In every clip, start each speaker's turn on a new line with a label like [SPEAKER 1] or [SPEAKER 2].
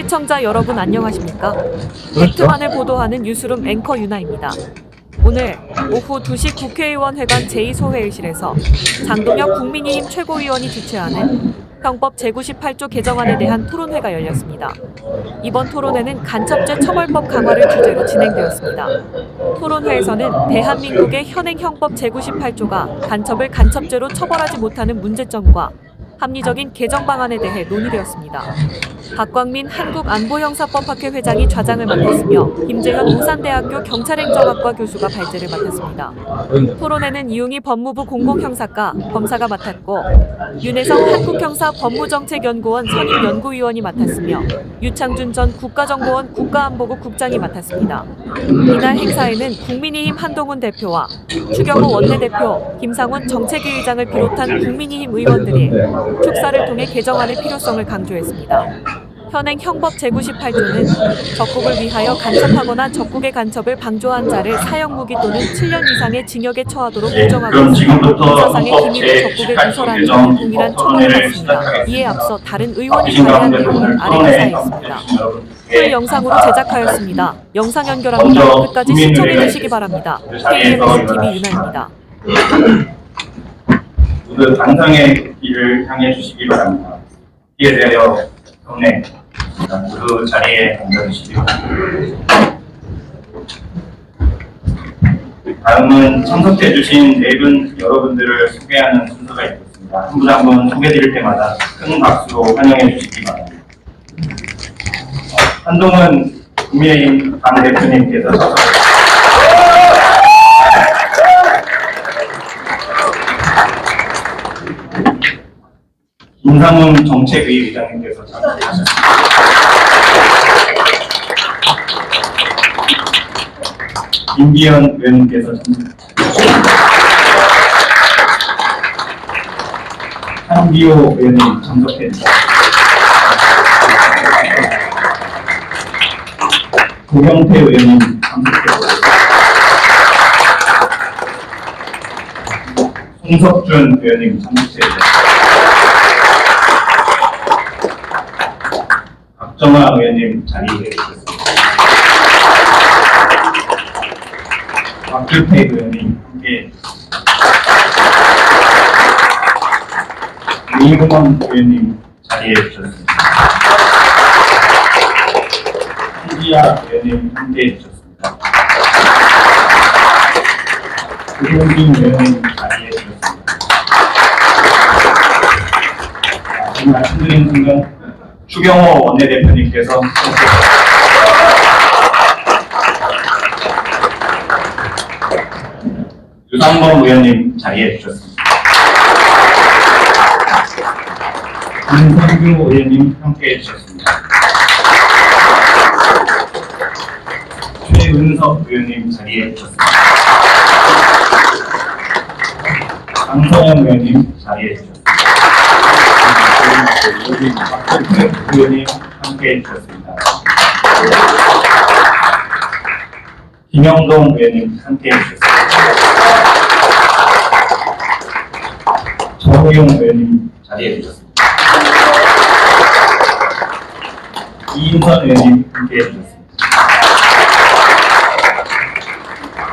[SPEAKER 1] 시청자 여러분 안녕하십니까? 팩트만을 보도하는 뉴스룸 앵커 유나입니다. 오늘 오후 2시 국회의원회관 제2소회의실에서 장동혁 국민의힘 최고위원이 주최하는 형법 제98조 개정안에 대한 토론회가 열렸습니다. 이번 토론회는 간첩죄 처벌법 강화를 주제로 진행되었습니다. 토론회에서는 대한민국의 현행 형법 제98조가 간첩을 간첩죄로 처벌하지 못하는 문제점과 합리적인 개정 방안에 대해 논의되었습니다. 박광민 한국안보형사법학회 회장이 좌장을 맡았으며 김재현 우산대학교 경찰행정학과 교수가 발제를 맡았습니다. 토론회는 이웅희 법무부 공공형사과 검사가 맡았고 윤혜성 한국형사 법무정책연구원 선임연구위원이 맡았으며 유창준 전 국가정보원 국가안보국 국장이 맡았습니다. 이날 행사에는 국민의힘 한동훈 대표와 추경호 원내대표, 김상원 정책위 의장을 비롯한 국민의힘 의원들이 축사를 통해 개정안의 필요성을 강조했습니다. 현행 형법 제98조는 적국을 위하여 간첩하거나 적국의 간첩을 방조한 자를 사형무기 또는 7년 이상의 징역에 처하도록 규정하고 있습니다. 사상의 기밀을 적국에 누설하는 것은 동일한 처벌을 받습니다. 이에 앞서 다른 의원이 발의한 내용은 아래 기사에 있습니다. 풀 영상으로 제작하였습니다. 영상 연결합니다. 끝까지 시청해 주시기 바랍니다. KBS-TV 유나입니다.
[SPEAKER 2] 모두 단상의 길을 향해 주시기 바랍니다. 이에 대하여 경례 모두 자리에 앉아주시기 바랍니다. 다음은 참석해 주신 네 분 여러분들을 소개하는 순서가 있겠습니다. 한 분 한 분 소개드릴 때마다 큰 박수로 환영해 주시기 바랍니다. 한동훈 국민의힘 당대표님께서 서서 김상훈 정책위 의장님께서 참석하셨습니다. 김기현 의원님께서 참석하셨습니다. 한기호 의원님 참석했습니다. 고경태 의원님 참석했습니다. 송석준 의원님 참석했습니다. 박정아 의원님 자리에 계셨습니다. 박규태 의원님 함께 이금원 의원님 자리에 계셨습니다. 한지아 의원님 함께 계셨습니다. 조용진 의원님 자리에 계셨습니다. 지금 말씀드린 순간 추경호 원내대표님께서 유상범 의원님 자리해 주셨습니다. 김성규 의원님 함께해 주셨습니다. 최은석 의원님 자리해 주셨습니다. 강성현 의원님 자리해 주셨습니다. 박정택 의원님 함께해 주셨습니다. 김영동 의원님 함께해 주셨습니다. 정우용 의원님 자리해 주셨습니다. 이인선 의원님 함께해 주셨습니다.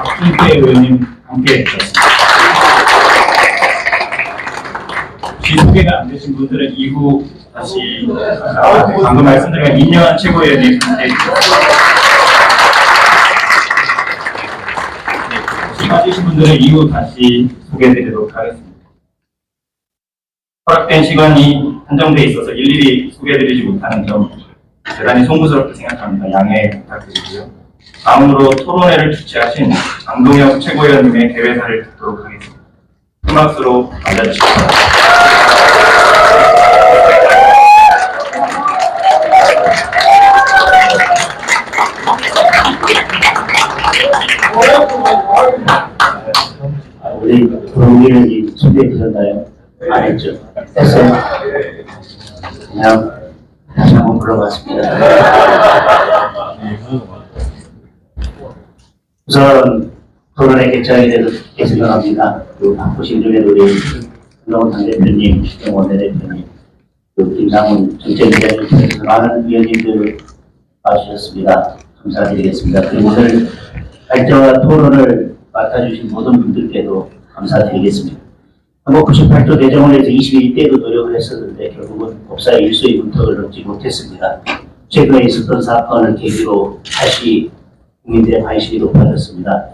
[SPEAKER 2] 박준태 의원님 함께해 주셨습니다. 소개가 안 되신 분들은 이후 다시 방금 말씀드린 임명한 최고위원님 함께해 주셨습니다. 빠지신 분들은 이후 다시 소개해드리도록 하겠습니다. 허락된 시간이 한정돼 있어서 일일이 소개해드리지 못하는 점 대단히 송구스럽게 생각합니다. 양해 부탁드리고요. 다음으로 토론회를 주최하신 장동혁 최고위원님의 개회사를 듣도록 하겠습니다. 큰 박수로 맞아주시기 바랍니다.
[SPEAKER 3] 우리 도민이 준비해 주셨나요? 안 했죠? 했어요? 그냥 다시 한번 불러봤습니다. 우선 토론회 개최하게 돼서 죄송합니다. 그리고 바쁘신 중에도 우리 한동훈 당대표님, 추경호 원내대표님, 김남훈 정책위원님께서 많은 위원님들 와주셨습니다. 감사드리겠습니다. 그리고 오늘 발제와 토론을 맡아주신 모든 분들께도 감사드리겠습니다. 한국 98조 개정을 해서 21대도 노력을 했었는데 결국은 법사의 일소의 문턱을 넘지 못했습니다. 최근에 있었던 사건을 계기로 다시 국민들의 관심이 높아졌습니다.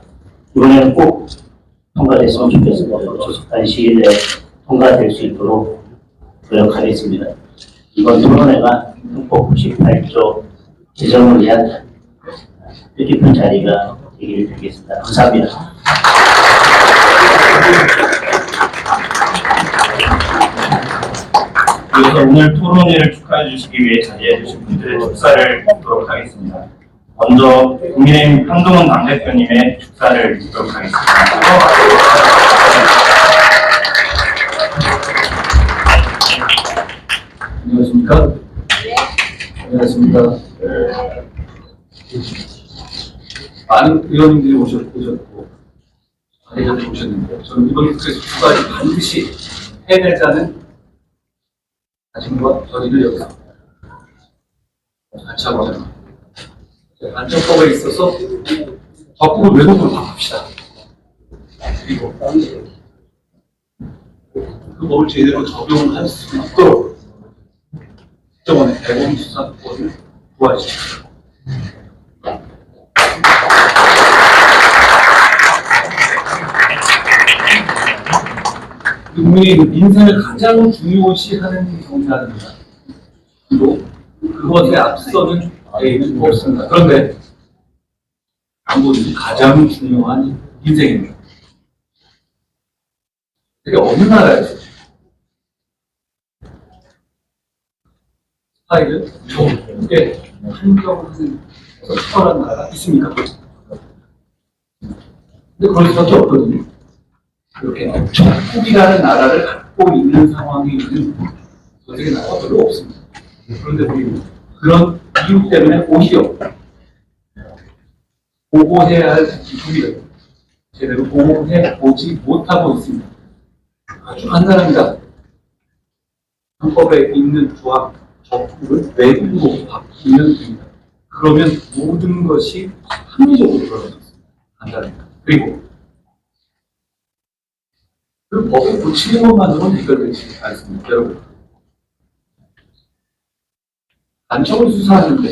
[SPEAKER 3] 이번에는 꼭 통과됐으면 좋겠습니다. 조속한 시일 내에 통과될 수 있도록 노력하겠습니다. 이번 토론회가 헌법 98조 개정을 위한 뜻깊은 자리가 되기를 빌겠습니다. 감사합니다.
[SPEAKER 2] 그래서 오늘 토론회를 축하해 주시기 위해 자리해 주신 분들의 축사를 듣도록 하겠습니다. 먼저 국민의힘 한동훈 당대표님의 축사를 듣도록 하겠습니다.
[SPEAKER 4] 안녕하십니까? 안녕하십니까? 많은 의원님들이 오셨고 관계자들이 오셨는데 저는 이번 축사를 반드시 해내자는 다짐과 결의를 여기서 같이 하고 있습니다. 안전법에 있어서 법국을 외국으로 바꿉시다. 그리고 그 법을 제대로 적용할 수 있도록 국정원의 대검수사권을 부활시킵니다. 국민의 민생을 가장 중요시하는 경사입니다. 그리고 그것에 앞서는 대의는 없습니다. 그런데 안보는 가장 중요한 민생입니다. 되게 어느 나라에서 스파이를 적게 한정하는 특별한 나라가 있습니까? 근데 그럴 수밖에 없거든요. 이렇게 적국이라는 나라를 갖고 있는 상황에 있는 전 세계 나라가 별로 없습니다. 그런데 우리는 그런 이유 때문에 오히려 보호해야 할 기술을 제대로 보호해 보지 못하고 있습니다. 아주 간단합니다. 헌법에 있는 조항, 적국을 외국으로 바꾸면 됩니다. 그러면 모든 것이 합리적으로 돌아가겠습니다. 간단합니다. 그리고 그 법을 고치는 것만으로는 해결되지 않습니다. 여러분, 간첩을 수사하는데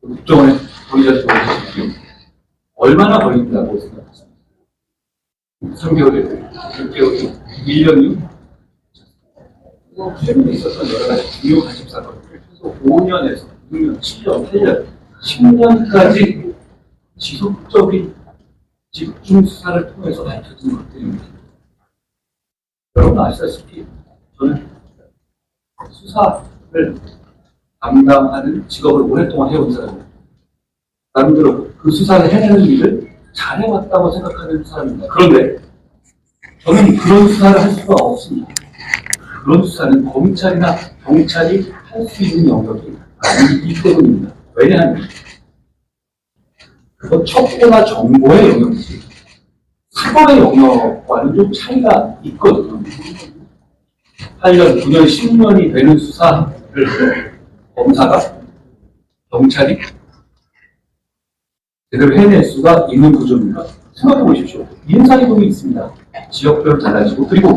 [SPEAKER 4] 국정원에 권위자들이 보여주시면 얼마나 걸린다고 생각하십니까? 3개월에 6개월, 1년이요? 최근에 있었던 여러 가지 중요 간첩 사건을 최소 5년에서 6년, 7년, 8년, 10년까지 지속적인 집중 수사를 통해서 밝혀진 것들입니다. 여러분 아시다시피 저는 수사를 담당하는 직업을 오랫동안 해온 사람입니다. 나름대로 그 수사를 해내는 일을 잘해왔다고 생각하는 사람입니다. 그런데 저는 그런 수사를 할 수가 없습니다. 그런 수사는 검찰이나 경찰이 할 수 있는 영역이 아니기 때문입니다. 왜냐하면 그건 첩보나 정보의 영역이지 사건의 영역과는 좀 차이가 있거든요. 8년, 9년, 10년이 되는 수사를 검사가, 경찰이 제대로 해낼 수가 있는 구조입니다. 생각해 보십시오. 인사이동이 있습니다. 지역별로 달라지고, 그리고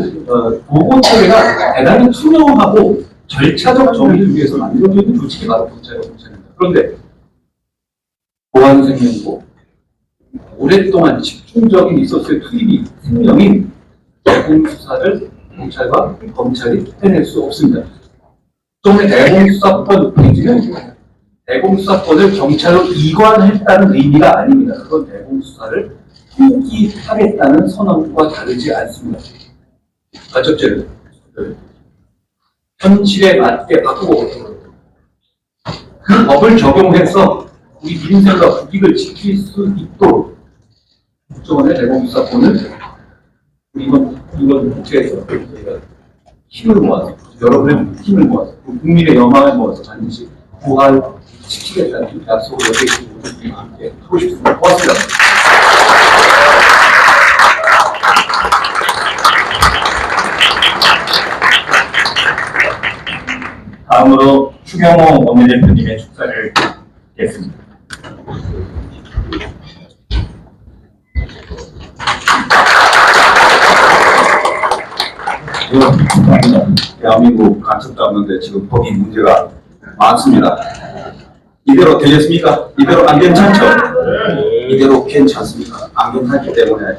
[SPEAKER 4] 보고 체계가 대단히 투명하고 절차적 정의를 위해서 만들어져 있는 조직이 바로 경찰입니다. 그런데 보안 생명이고 오랫동안 집중적인 리소스의 투입이 생명인 대공수사를 경찰과 검찰이 해낼 수 없습니다. 국정원의 대공수사권 페이지는 대공수사권을 경찰로 이관했다는 의미가 아닙니다. 그건 대공수사를 포기하겠다는 선언과 다르지 않습니다. 간첩죄를 현실에 맞게 바꾸고 그 법을 적용해서 우리 민생과 국익을 지킬 수 있도록 국정원의 대공수사권을 이번 국회에서 저희가 힘을 모아서 여러분의 힘을 모아서 국민의 영광을 모아서 반드시 부활시키겠다는 약속을 여기 모든 분과 함께 하고 싶습니다. 고맙습니다.
[SPEAKER 2] 다음으로 추경호 원내대표님의 축사를 듣겠습니다.
[SPEAKER 5] 대한민국 간첩 잡는데 지금 법이 문제가 많습니다. 이대로 되겠습니까? 이대로 안 괜찮죠? 이대로 괜찮습니까? 안 괜찮기 때문에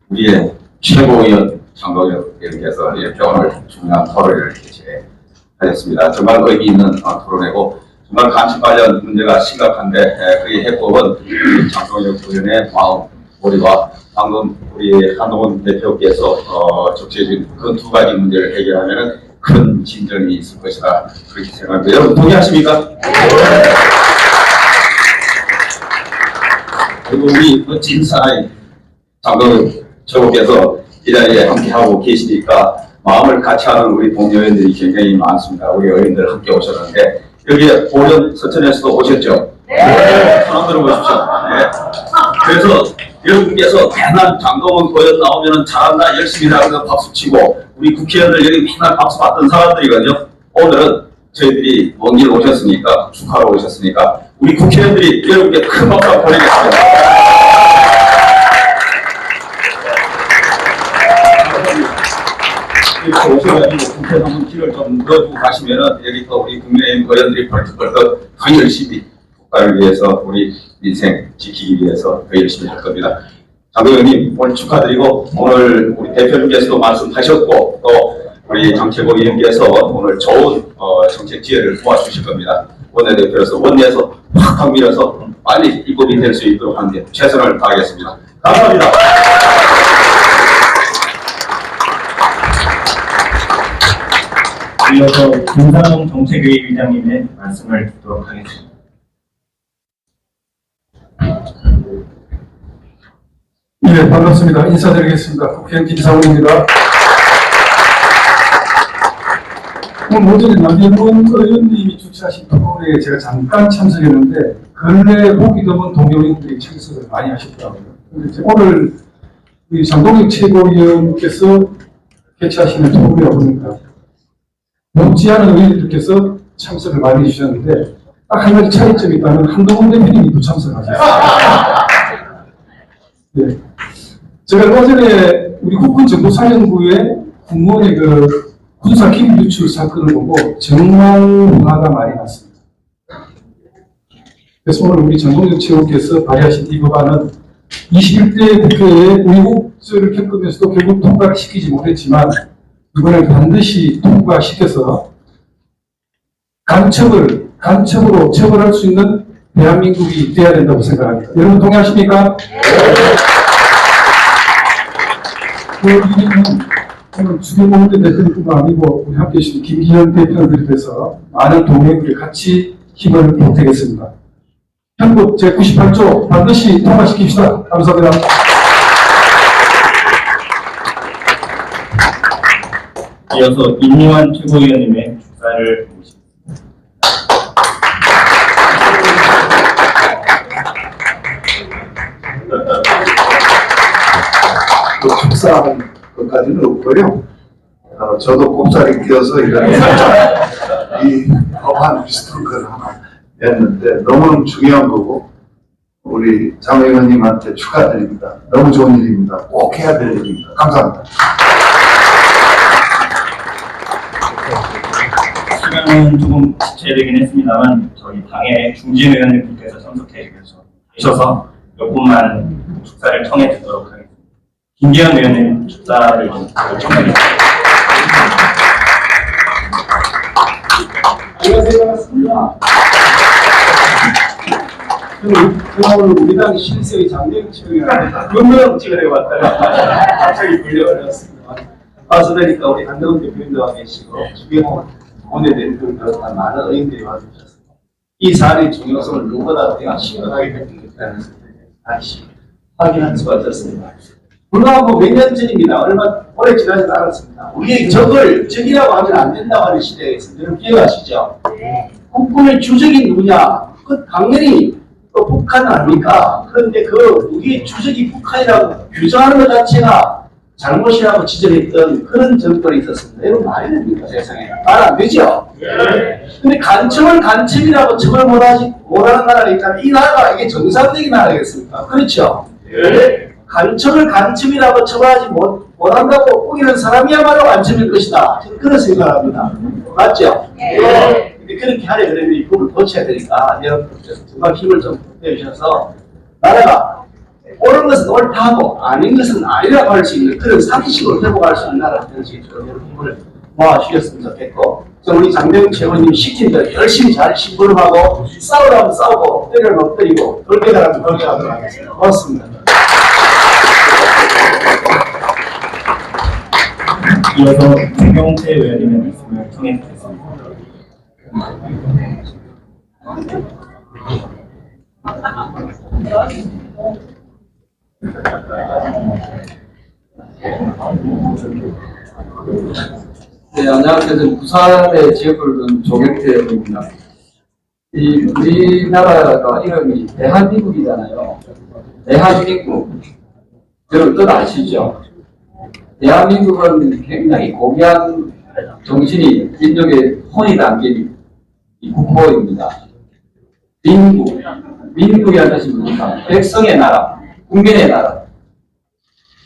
[SPEAKER 5] 우리의 최고위원 장동혁 의원께서 이렇게 오늘 중요한 토론을 개최하였습니다. 정말 의미 있는 토론이고 정말 간첩 관련 문제가 심각한데 그의 해법은 장동혁 의원의 마음, 우리와 방금 우리 한동훈 대표께서 적시해준 그 두 가지 문제를 해결하면 큰 진전이 있을 것이다 그렇게 생각합니다. 여러분 동의하십니까? 그리고 우리 멋진 사나이 장동혁 최고께서 이 자리에 함께하고 계시니까 마음을 같이 하는 우리 동료회원들이 굉장히 많습니다. 우리 의원들 함께 오셨는데 여기에 보령 서천에서도 오셨죠? 네. 손 한번 들어보십시오. 네. 그래서 여러분께서 맨날 장동훈 의원 나오면 잘한다 열심히 하면서 박수 치고 우리 국회의원들 여기 맨날 박수 받던 사람들이거든요. 오늘은 저희들이 먼 길 오셨으니까 축하하러 오셨으니까 우리 국회의원들이 여러분께 큰 박수 보내겠습니다. 이렇게 오셔가지고 국회 한번 길을 좀 넣어주고 가시면은 여기 또 우리 국민의힘 의원들이 벌떡벌떡 더 열심히 국가를 위해서 우리 인생 지키기 위해서 더 열심히 할 겁니다. 장동혁님 오늘 축하드리고 오늘 우리 대표님께서도 말씀하셨고 또 우리 장채고 의원께서 오늘 좋은 정책 지혜를 도와주실 겁니다. 원내대표로서 원내에서 확 밀어서 빨리 입법이 될 수 있도록 하는 데 최선을 다하겠습니다. 감사합니다.
[SPEAKER 2] 이어서 김상홍 정책위 의장님의 말씀을 듣도록 하겠습니다.
[SPEAKER 6] 네, 반갑습니다. 인사드리겠습니다. 국회의원 김상훈입니다. 오늘 오전에 남경원 의원님이 주최하신 토론회에 제가 잠깐 참석했는데 근래 보기 드문 동료인들이 참석을 많이 하셨더라고요. 그런데 오늘 우리 장동혁 최고위원께서 개최하시는 토론회가 보니까 못지않은 의원들께서 참석을 많이 해주셨는데 딱 한 가지 차이점이 있다면 한동훈 대표님이 참석하셨어요. 네. 제가 어전에 우리 국군정보사령부의 공무원의 그 군사 기밀 유출 사건을 보고 정말 화가 많이 났습니다. 그래서 오늘 우리 장동혁 최고께서 발의하신 이 법안은 21대 국회에 우리국제를 겪으면서도 결국 통과를 시키지 못했지만 이번에 반드시 통과시켜서 간첩으로 처벌할 수 있는 대한민국이 돼야 된다고 생각합니다. 여러분 동의하십니까? 그 이유는 오늘 주경호 대표님뿐만 아니고 우리 함께 해주신 김기현 대표를 비롯해서 많은 동료들이 같이 힘을 보태겠습니다. 현법 제98조 반드시 통과시킵시다. 감사합니다.
[SPEAKER 2] 이어서 임요한 최고위원님의 축사를 모십니다.
[SPEAKER 7] 축사하는 것까지는 없고요. 저도 꼽사리 끼어서 이런 이 법안 비슷한 걸 하나 냈는데 너무 중요한 거고 우리 장 의원님한테 축하드립니다. 너무 좋은 일입니다. 꼭 해야 될 일입니다. 감사합니다.
[SPEAKER 2] 시간은 조금 지체되긴 했습니다만 저희 당의 중진 의원님께서 참석해 주셔서 몇 분만 축사를 청해 듣도록 하겠습니다. 김기현 의원님 축사를 좀 청하겠습니다.
[SPEAKER 8] 안녕하세요. 반갑습니다. 저는 오늘 우리 당 실세의 장동혁 최고위원한테 분명 찍어내봤다가 갑자기 불려버렸습니다. 와서 되니까 우리 한동훈 대표님도 와 계시고 주경호 원내대표를 비롯한 많은 의원들이 와주셨습니다. 이 사안의 중요성을 누구보다 내가 시원하게 느끼겠다는 다시 확인할 수가 있었습니다. 불과 몇 년 전입니다. 얼마 오래 지나지 않았습니다. 우리의 적이라고 하면 안 된다고 하는 시대에서 여러분 기억하시죠? 네. 국군의 주적이 누구냐? 그 당연히 북한 아닙니까? 그런데 그 우리의 주적이 북한이라고 규정하는 것 자체가 잘못이라고 지적했던 그런 정권이 있었습니다. 이건 말이 됩니까, 세상에? 말 안 되죠? 근데 간첩을 간첩이라고 처벌 못하는 나라가 있다면 이 나라가 이게 정상적인 나라겠습니까? 그렇죠? 간첩을 간첩이라고 처벌하지 못한다고 우기는 사람이야말로 간첩일 것이다. 저는 그런 생각을 합니다. 맞죠? 근데 그렇게 하려 그러면 이 법을 고쳐야 되니까 여러분 정말 힘을 좀 내주셔서 나라가 옳은 것은 옳다고 아닌 것은 아니라고 할 수 있는 그런 상식을 회복할 수 있는 나라가 되는 게 여러분 힘을 모아주셨으면 좋겠고 우리 장병 최고님 시킨 대로 열심히 잘 심부름하고 싸우라면 싸우고 때리면 때리고 돌게가라면 돌게하도록 하겠습니다. 고맙습니다.
[SPEAKER 2] 이어서 김경태 의원님의 말씀을 청해 듣겠습니다.
[SPEAKER 9] 네, 안녕하세요. 저는 부산에 지역을 둔 조경태입니다. 이 우리나라가 이름이 대한민국이잖아요. 대한민국. 여러분 뜻 아시죠? 대한민국은 굉장히 고귀한 정신이 민족의 혼이 담긴 이 국호입니다. 민국. 민국이라는 뜻이 뭡니까? 백성의 나라, 국민의 나라.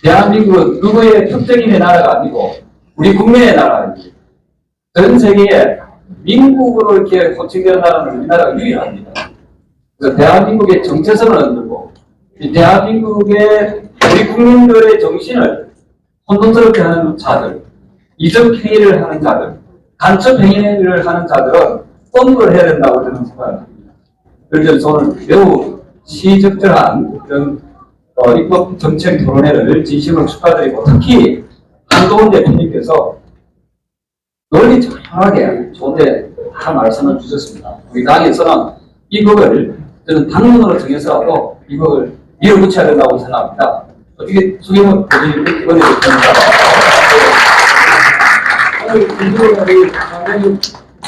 [SPEAKER 9] 대한민국은 누구의 특정인의 나라가 아니고 우리 국민의 나라입니다. 전 세계에 민국으로 이렇게 호칭되는 나라는 우리나라가 유일합니다. 그래서 대한민국의 정체성을 얻고 이 대한민국의 우리 국민들의 정신을 혼돈스럽게 하는 자들, 이적 행위를 하는 자들, 간첩 행위를 하는 자들은 엄벌을 해야 된다고 저는 생각합니다. 그래서 저는 매우 시적절한 그런 입법 정책 토론회를 진심으로 축하드리고 특히 한동훈 대표님께서 논리 정확하게 좋은데 다 말씀을 주셨습니다. 우리 당에서는 이 법을 저는 당론으로 정해서라도 이 법을 밀어붙여야 된다고 생각합니다. 어떻게 수경원 의원님이 오늘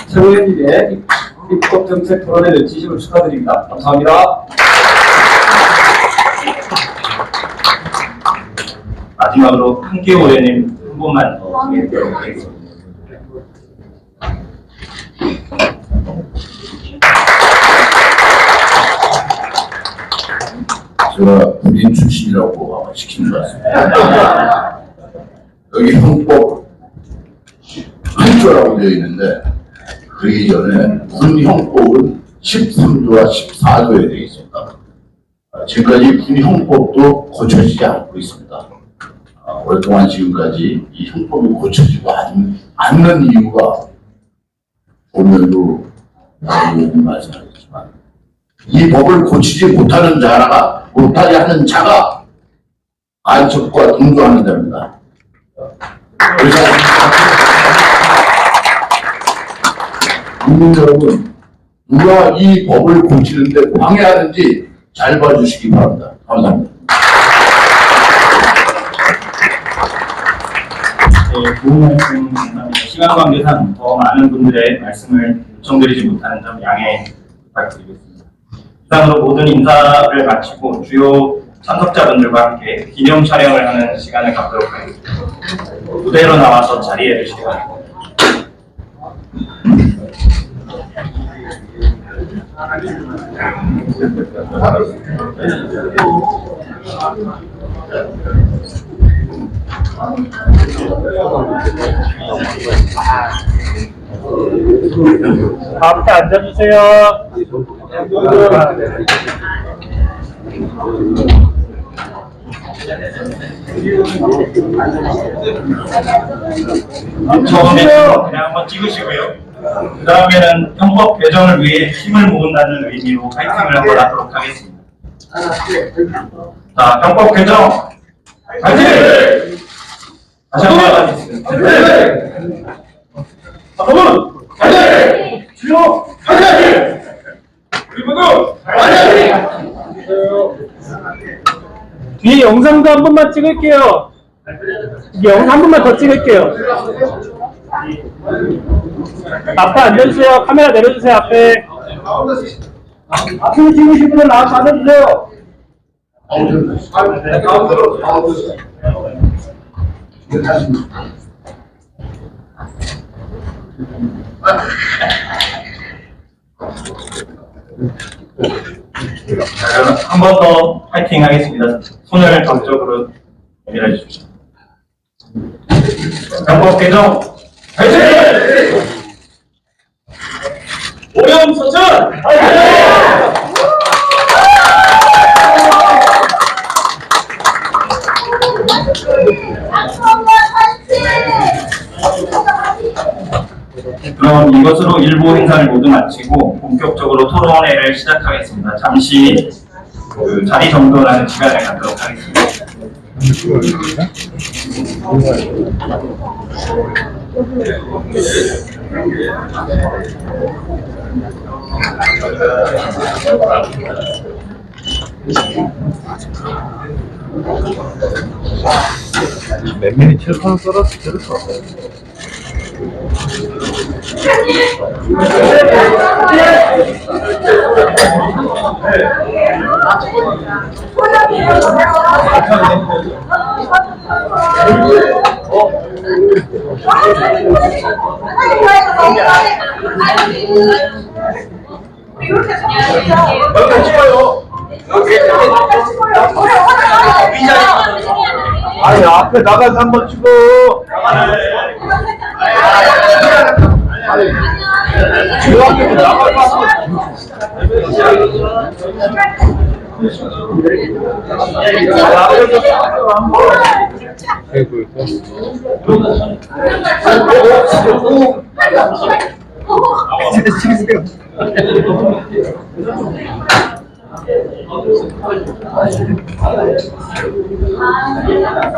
[SPEAKER 9] 최고위원님의 입법 정책 토론회를 진심으로 축하드립니다. 감사합니다.
[SPEAKER 2] 마지막으로 한기호 의원님 한 번만 더 드리도록 하겠습니다.
[SPEAKER 10] 제가 군인 출신이라고 아마 시킨 줄 알았습니다. 여기 형법 8조라고 되어 있는데 그 이전에 군형법은 13조와 14조에 되어 있습니다. 지금까지 군형법도 고쳐지지 않고 있습니다. 오랫동안 지금까지 이 형법이 고쳐지고 않는 이유가 오늘도 의원님 말씀하셨지만 이 법을 고치지 못하는 자가 못하게 하는 자가 간첩과 동조하는 자입니다. 그래서 국민 여러분 누가 이 법을 고치는데 방해하는지 잘 봐주시기 바랍니다. 감사합니다.
[SPEAKER 2] 네, 좋은 말씀 감사합니다. 시간 관계상 더 많은 분들의 말씀을 요청드리지 못하는 점 양해 부탁드리겠습니다. 이상으로 모든 인사를 마치고 주요 참석자분들과 함께 기념 촬영을 하는 시간을 갖도록 하겠습니다. 무대로 나와서 자리해 주시기 바랍니다.
[SPEAKER 8] 앞에 앉아주세요.
[SPEAKER 2] 처음에 그냥 한번 찍으시고요. 그 다음에는 형법 개정을 위해 힘을 모은다는 의미로 파이팅을 한번 하도록 하겠습니다. 자, 형법 개정 파이팅! 다시 한번 하겠습니다. 여러분 파이팅! 주요 파이팅! 우리 모두 파이팅!
[SPEAKER 8] 뒤에 영상도 한 번만 찍을게요. 영상 한 번만 더 찍을게요. 앞에 앉아주세요. 카메라 내려주세요. 앞에 찍으신 분들 나와서 앉아주세요.
[SPEAKER 6] 기억하십니까?
[SPEAKER 2] 한 번 더 파이팅 하겠습니다. 손을 적극적으로 내밀어 주십시오. 정법 개정 파이팅! 오염 서천 파이팅! 그럼 이것으로 일부 행사를 모두 마치고 본격적으로 토론회를 시작하겠습니다. 잠시 자리 정돈하는 시간을 갖도록 하겠습니다.
[SPEAKER 6] 맨맨이 철판을 썰어서 저렇게 아니 앞에 나가서 한번 찍어. 저 앞에 나가서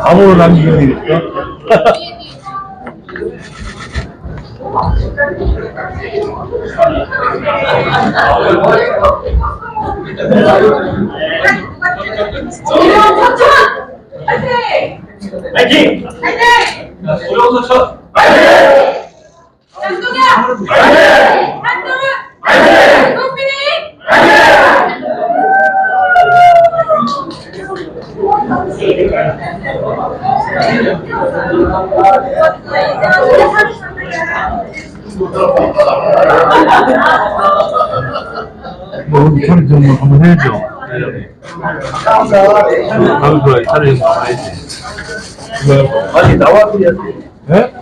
[SPEAKER 6] 감으로 남기는 일 있어?
[SPEAKER 2] 파이팅! 오염 서천 파이팅!
[SPEAKER 11] 장동혁! 한동훈! 국민이!
[SPEAKER 6] 차례 정말 한번 해야죠. 나도 좋아요. 차례 정말 해야지. 아니 나와서 해야지. 예?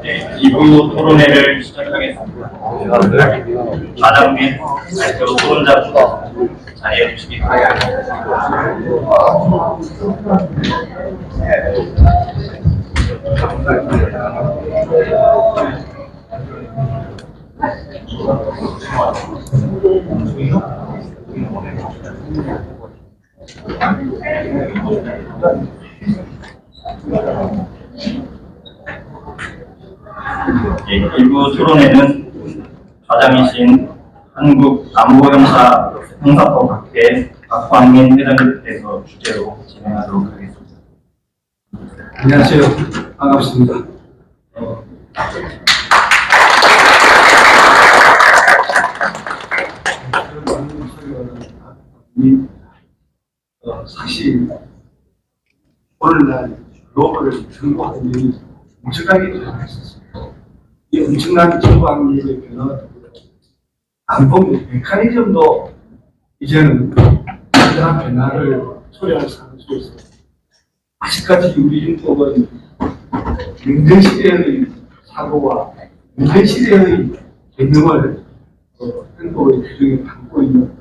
[SPEAKER 2] 네, 2부 토론회를 시작하겠습니다. 마당 및 발표 토론자부터 자리해 주시기 바랍니다. 예, 일부 토론회는 좌장이신 한국안보형사법 학회 박광민 회장님께서 주제로 진행하도록 하겠습니다.
[SPEAKER 6] 안녕하세요. 반갑습니다. 사실 오늘날 글로벌을 정보하는 일이 엄청나게 변화했었습니다. 이 엄청난 정보학력의 변화가 안보 메커니즘도 이제는 이러한 변화를 초래할 수 있어요. 아직까지 우리 인법은 민정시대의 사고와 민정시대의 개념을 행복의 규정에 담고 있는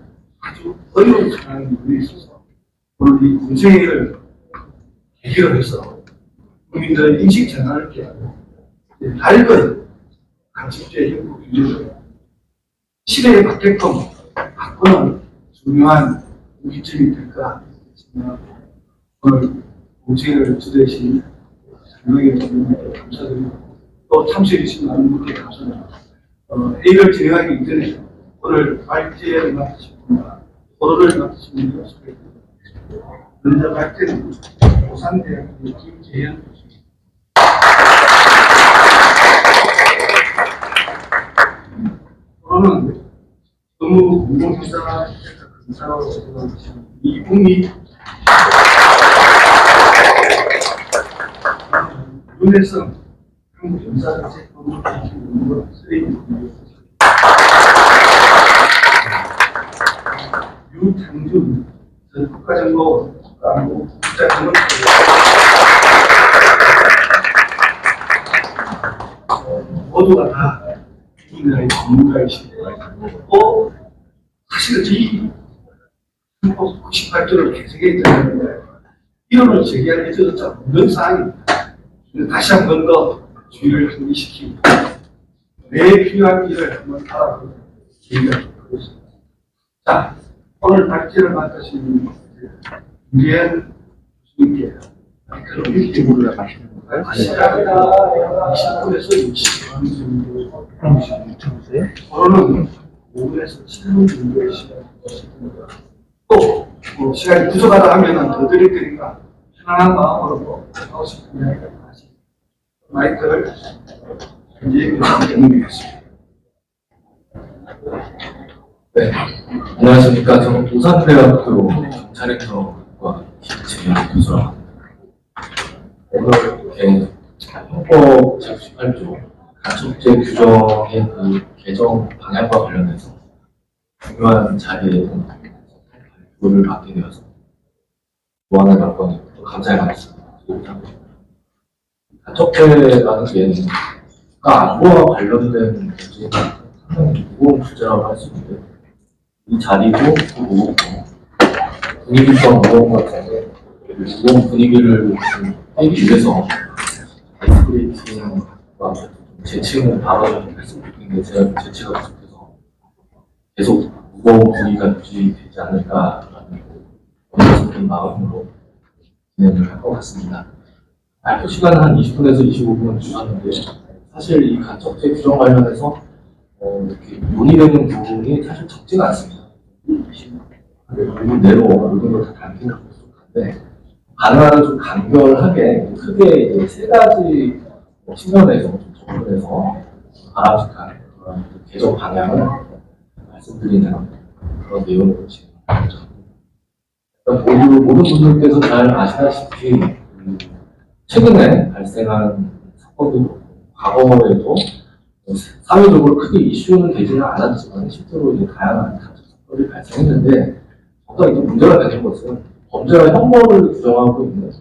[SPEAKER 6] 아주 어려운 상황이 있어서 오늘 이 문제를 계기로 해서 국민들의 인식 전환을 깨하고 밝은 가치주의 행복 규정을 시대에 맞게끔 바꾸는 중요한 무기점이 될까 생각합니다. 오늘 공청회를 주재하신 장명의 의원님께 감사드리고 또 참석해주신 많은 분께 감사드립니다. 회의를 진행하기 이전에 오늘 발제를 맡으신 분과 토론을 맡으신 분과 소개해드립니다. 먼저 발제는 부산대학교 김재현 교수입니다. 토론은 업무 공동조사
[SPEAKER 8] 사랑으로 생각하시는 이국민 윤혜성 한국 연사단체 법무부 쓰레기 유창준 전 국가정보 국가안보 국자정보 모두가 다 이나라의 전문가이시고 사실은 이 98조를 개정했잖아요. 이론을 제기할 예정은 없는 사항입니다. 다시 한 번 더 주의를 상기시키고 왜 필요한지를 한번 알아보고 얘기하겠습니다. 자, 오늘 발제를 맡으신 유리한 교수님께 그럼 일찍으로 나가시는 건가요? 20분에서 60분 정도 오늘은 5분에서 7분 정도의 시간을 주셨습니다. 또 시간이 부족하다 하면 더 드릴 테니까 편안한 마음으로 하고 싶은 이야기를 하시 마이크를 이제 넘기겠습니다.
[SPEAKER 9] 네, 안녕하십니까. 저는 부산대학교 경찰행정과 김재현 교수라고 합니다. 오늘 이렇게 형법 제98조 간첩죄 규정의 그 개정 방향과 관련해서 중요한 자리에 발표를 받게 되어서 무한의 발권에 또 감사의 말씀을 드립니다. 간첩죄라는 게 안보와 관련된 문제가 상당히 무거운 주제라고 할 수 있는데 이 자리도 무겁고 분위기가 무거운 것 같은데 무거운 분위기를 깨기 위해서 에스컬레이팅과 재칭을 발언을 했으면 좋겠는 게 제가 재치가 부족해서 계속 무거운 분위기가 유지되지 않을까라는 그런 마음으로 진행을 할 것 같습니다. 발표 시간은 한 20분에서 25분 주셨는데 사실 이 간첩죄 규정 관련해서 이렇게 논의되는 부분이 사실 적지가 않습니다. 1분 내로 모든 걸 다 담기는 부족한데 가능한 좀 간결하게 크게 이제 세 가지 측면에서 좀 접근해서 바람직한 그런 개정 방향을 말씀드리는 그런 내용으로 진행하고자 합니다. 모든 분들께서 잘 아시다시피 최근에 발생한 사건도 과거에도 사회적으로 크게 이슈는 되지는 않았지만 실제로 이제 다양한 간첩 사건이 발생했는데 정작 이제 문제가 되는 것은 범죄와 형벌을 규정하고 있는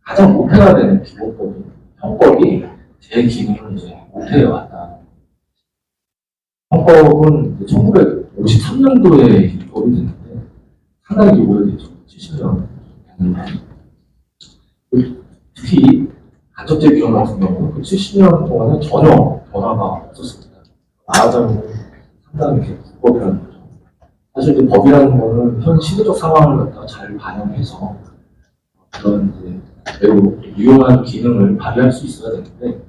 [SPEAKER 9] 가장 모태가 되는 기본법인 형법이 제 기능을 이제 모태해 왔다. 형법은 1953년도에 입법이 됐는데 상당히 오래됐죠. 70년 됐는데 특히 간첩죄 규정 같은 경우는 그 70년 동안에 전혀 변화가 없었습니다. 말하자면 상당히 불법이라는 거죠. 사실 이제 법이라는 거는 현 시대적 상황을 갖다가 잘 반영해서 그런 이제 매우 유용한 기능을 발휘할 수 있어야 되는데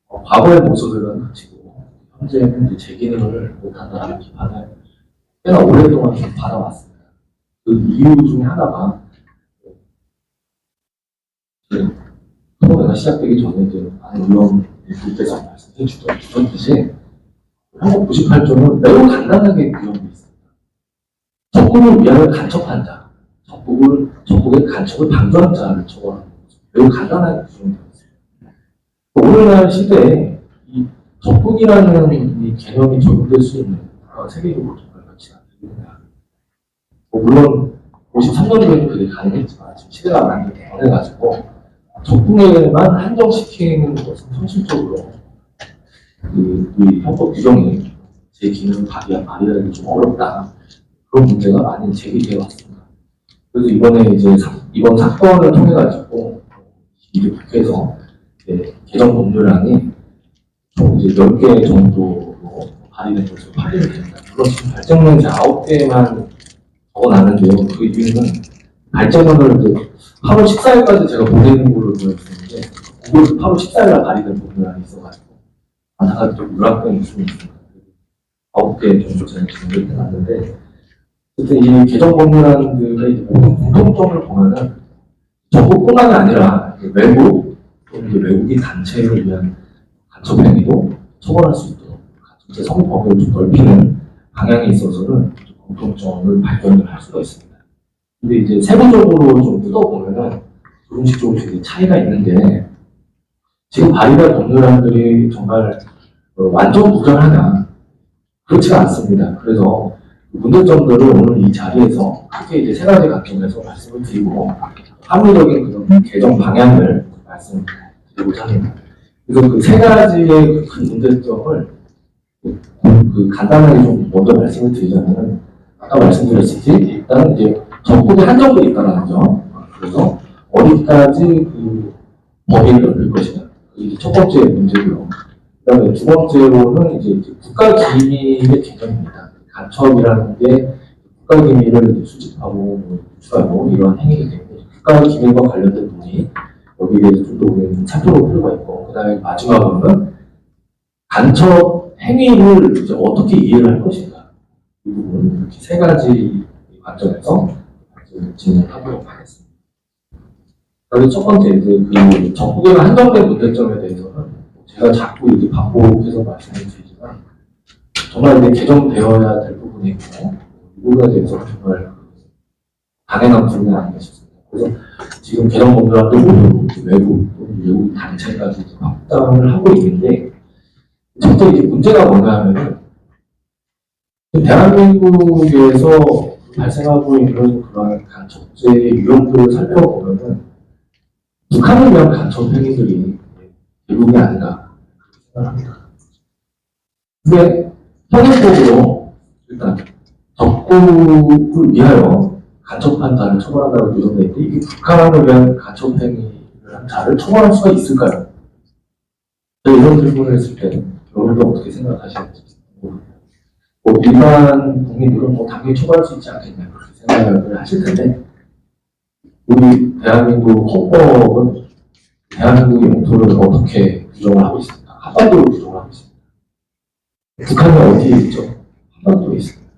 [SPEAKER 9] 과거의 모습들은 그치고 현재는 이제 제 기능을 못한다는 비판을 꽤나 오랫동안 좀 받아왔습니다. 그 이유 중에 하나가 토론회가 시작되기 전에 이제 많은 의원님께서 말씀해 주셨듯이 형법 98조는 매우 간단하게 규정되어 있습니다. 적국을 위하여 간첩한 자, 적국의 간첩을 방조한 자를 처벌하는 거죠. 매우 간단하게 규정되어 있습니다. 오늘날 시대에 이 적국이라는 이 개념이 적용될 수 있는 세계적으로 정말 가치가 됩니다. 물론 53년도에는 그게 가능했지만 지금 시대가 많이 변해가지고 적국에만 한정시키는 것은 현실적으로 이 형법 규정이 제 기능을 발휘하기 좀 어렵다. 그런 문제가 많이 제기되어 왔습니다. 그래서 이번에 이제 이번 사건을 통해 가지고 이제 국회에서 개정 법률안이 총 이제 10개 정도로 발의된 것으로 확인이 됩니다. 물론 지금 발제문은 이제 9개만 적어놨는데요. 그 이유는 발제문을 이제 8월 14일까지 제가 보내는 걸로 보여주는데 그걸 8월 14일날 발의된 법률안이 있어가지고 안타깝게 좀 누락된 수준이 있습니다. 9개 정도 제가 준비를 해놨는데 어쨌든 이 개정 법률안들의 모든 공통점을 보면은 적국뿐만이 아니라 외국 또는 외국인 단체를 위한 간첩 행위도 처벌할 수 있도록 간첩죄 성범위를 좀 넓히는 방향에 있어서는 공통점을 발견을 할 수가 있습니다. 근데 이제 세부적으로 좀 뜯어보면은 조금씩 차이가 있는데 지금 발의된 법률안들이 정말 완전 무관하냐 그렇지가 않습니다. 그래서 문제점들을 오늘 이 자리에서 크게 이제 세 가지 관점에서 말씀을 드리고 합리적인 그런 개정 방향을 말씀드리고자 합니다. 그래서 그 세 가지의 큰 문제점을 간단하게 좀 먼저 말씀을 드리자면 아까 말씀드렸듯이 일단 이제 적국이 한정돼 있다는 점. 그래서 어디까지 그 범위를 넓힐 것이냐. 이게 첫 번째 문제고요. 그다음에 두 번째로는 이제 국가 기밀의 개념입니다. 간첩이라는 게 국가 기밀을 수집하고 유출하고 이러한 행위이기 때문에 국가 기밀과 관련된 부분이 여기에 대해서 좀 더 우리는 살펴볼 필요가 있고, 그다음에 마지막으로는 간첩 행위를 이제 어떻게 이해를 할 것인가 이 부분 이렇게 세 가지 관점에서 진행하도록 하겠습니다. 그래서 첫 번째 이제 그 적국에는 한정된 문제점에 대해서는 제가 자꾸 이제 반복해서 말씀을 드리지만 정말 이제 개정되어야 될 부분이고 이 부분에 대해서 정말 당연한 부분이 아닌가 싶습니다. 그래서 지금 개정 법률안도 모두 외국 단체까지 확장을 하고 있는데 첫째 이제 문제가 뭐냐면은 대한민국에서 발생하고 있는 그런 간첩죄의 유형들을 살펴보면은 북한을 위한 간첩 행위들이 대부분이 아닌가 생각합니다. 근데 현행법으로 일단 적국을 위하여 간첩한 자를 처벌한다고 규정되어 있는데 이게 북한을 위한 간첩 행위를 한 자를 처벌할 수가 있을까요? 이런 질문을 했을 때 여러분도 어떻게 생각하시는지 일반 국민들은 당연히 처벌할 수 있지 않겠냐 그렇게 생각을 하실 텐데 우리 대한민국 헌법은 대한민국의 영토를 어떻게 규정을 하고 있습니까? 한반도로 규정을 하고 있습니다. 북한은 어디에 있죠? 한반도에 있습니다.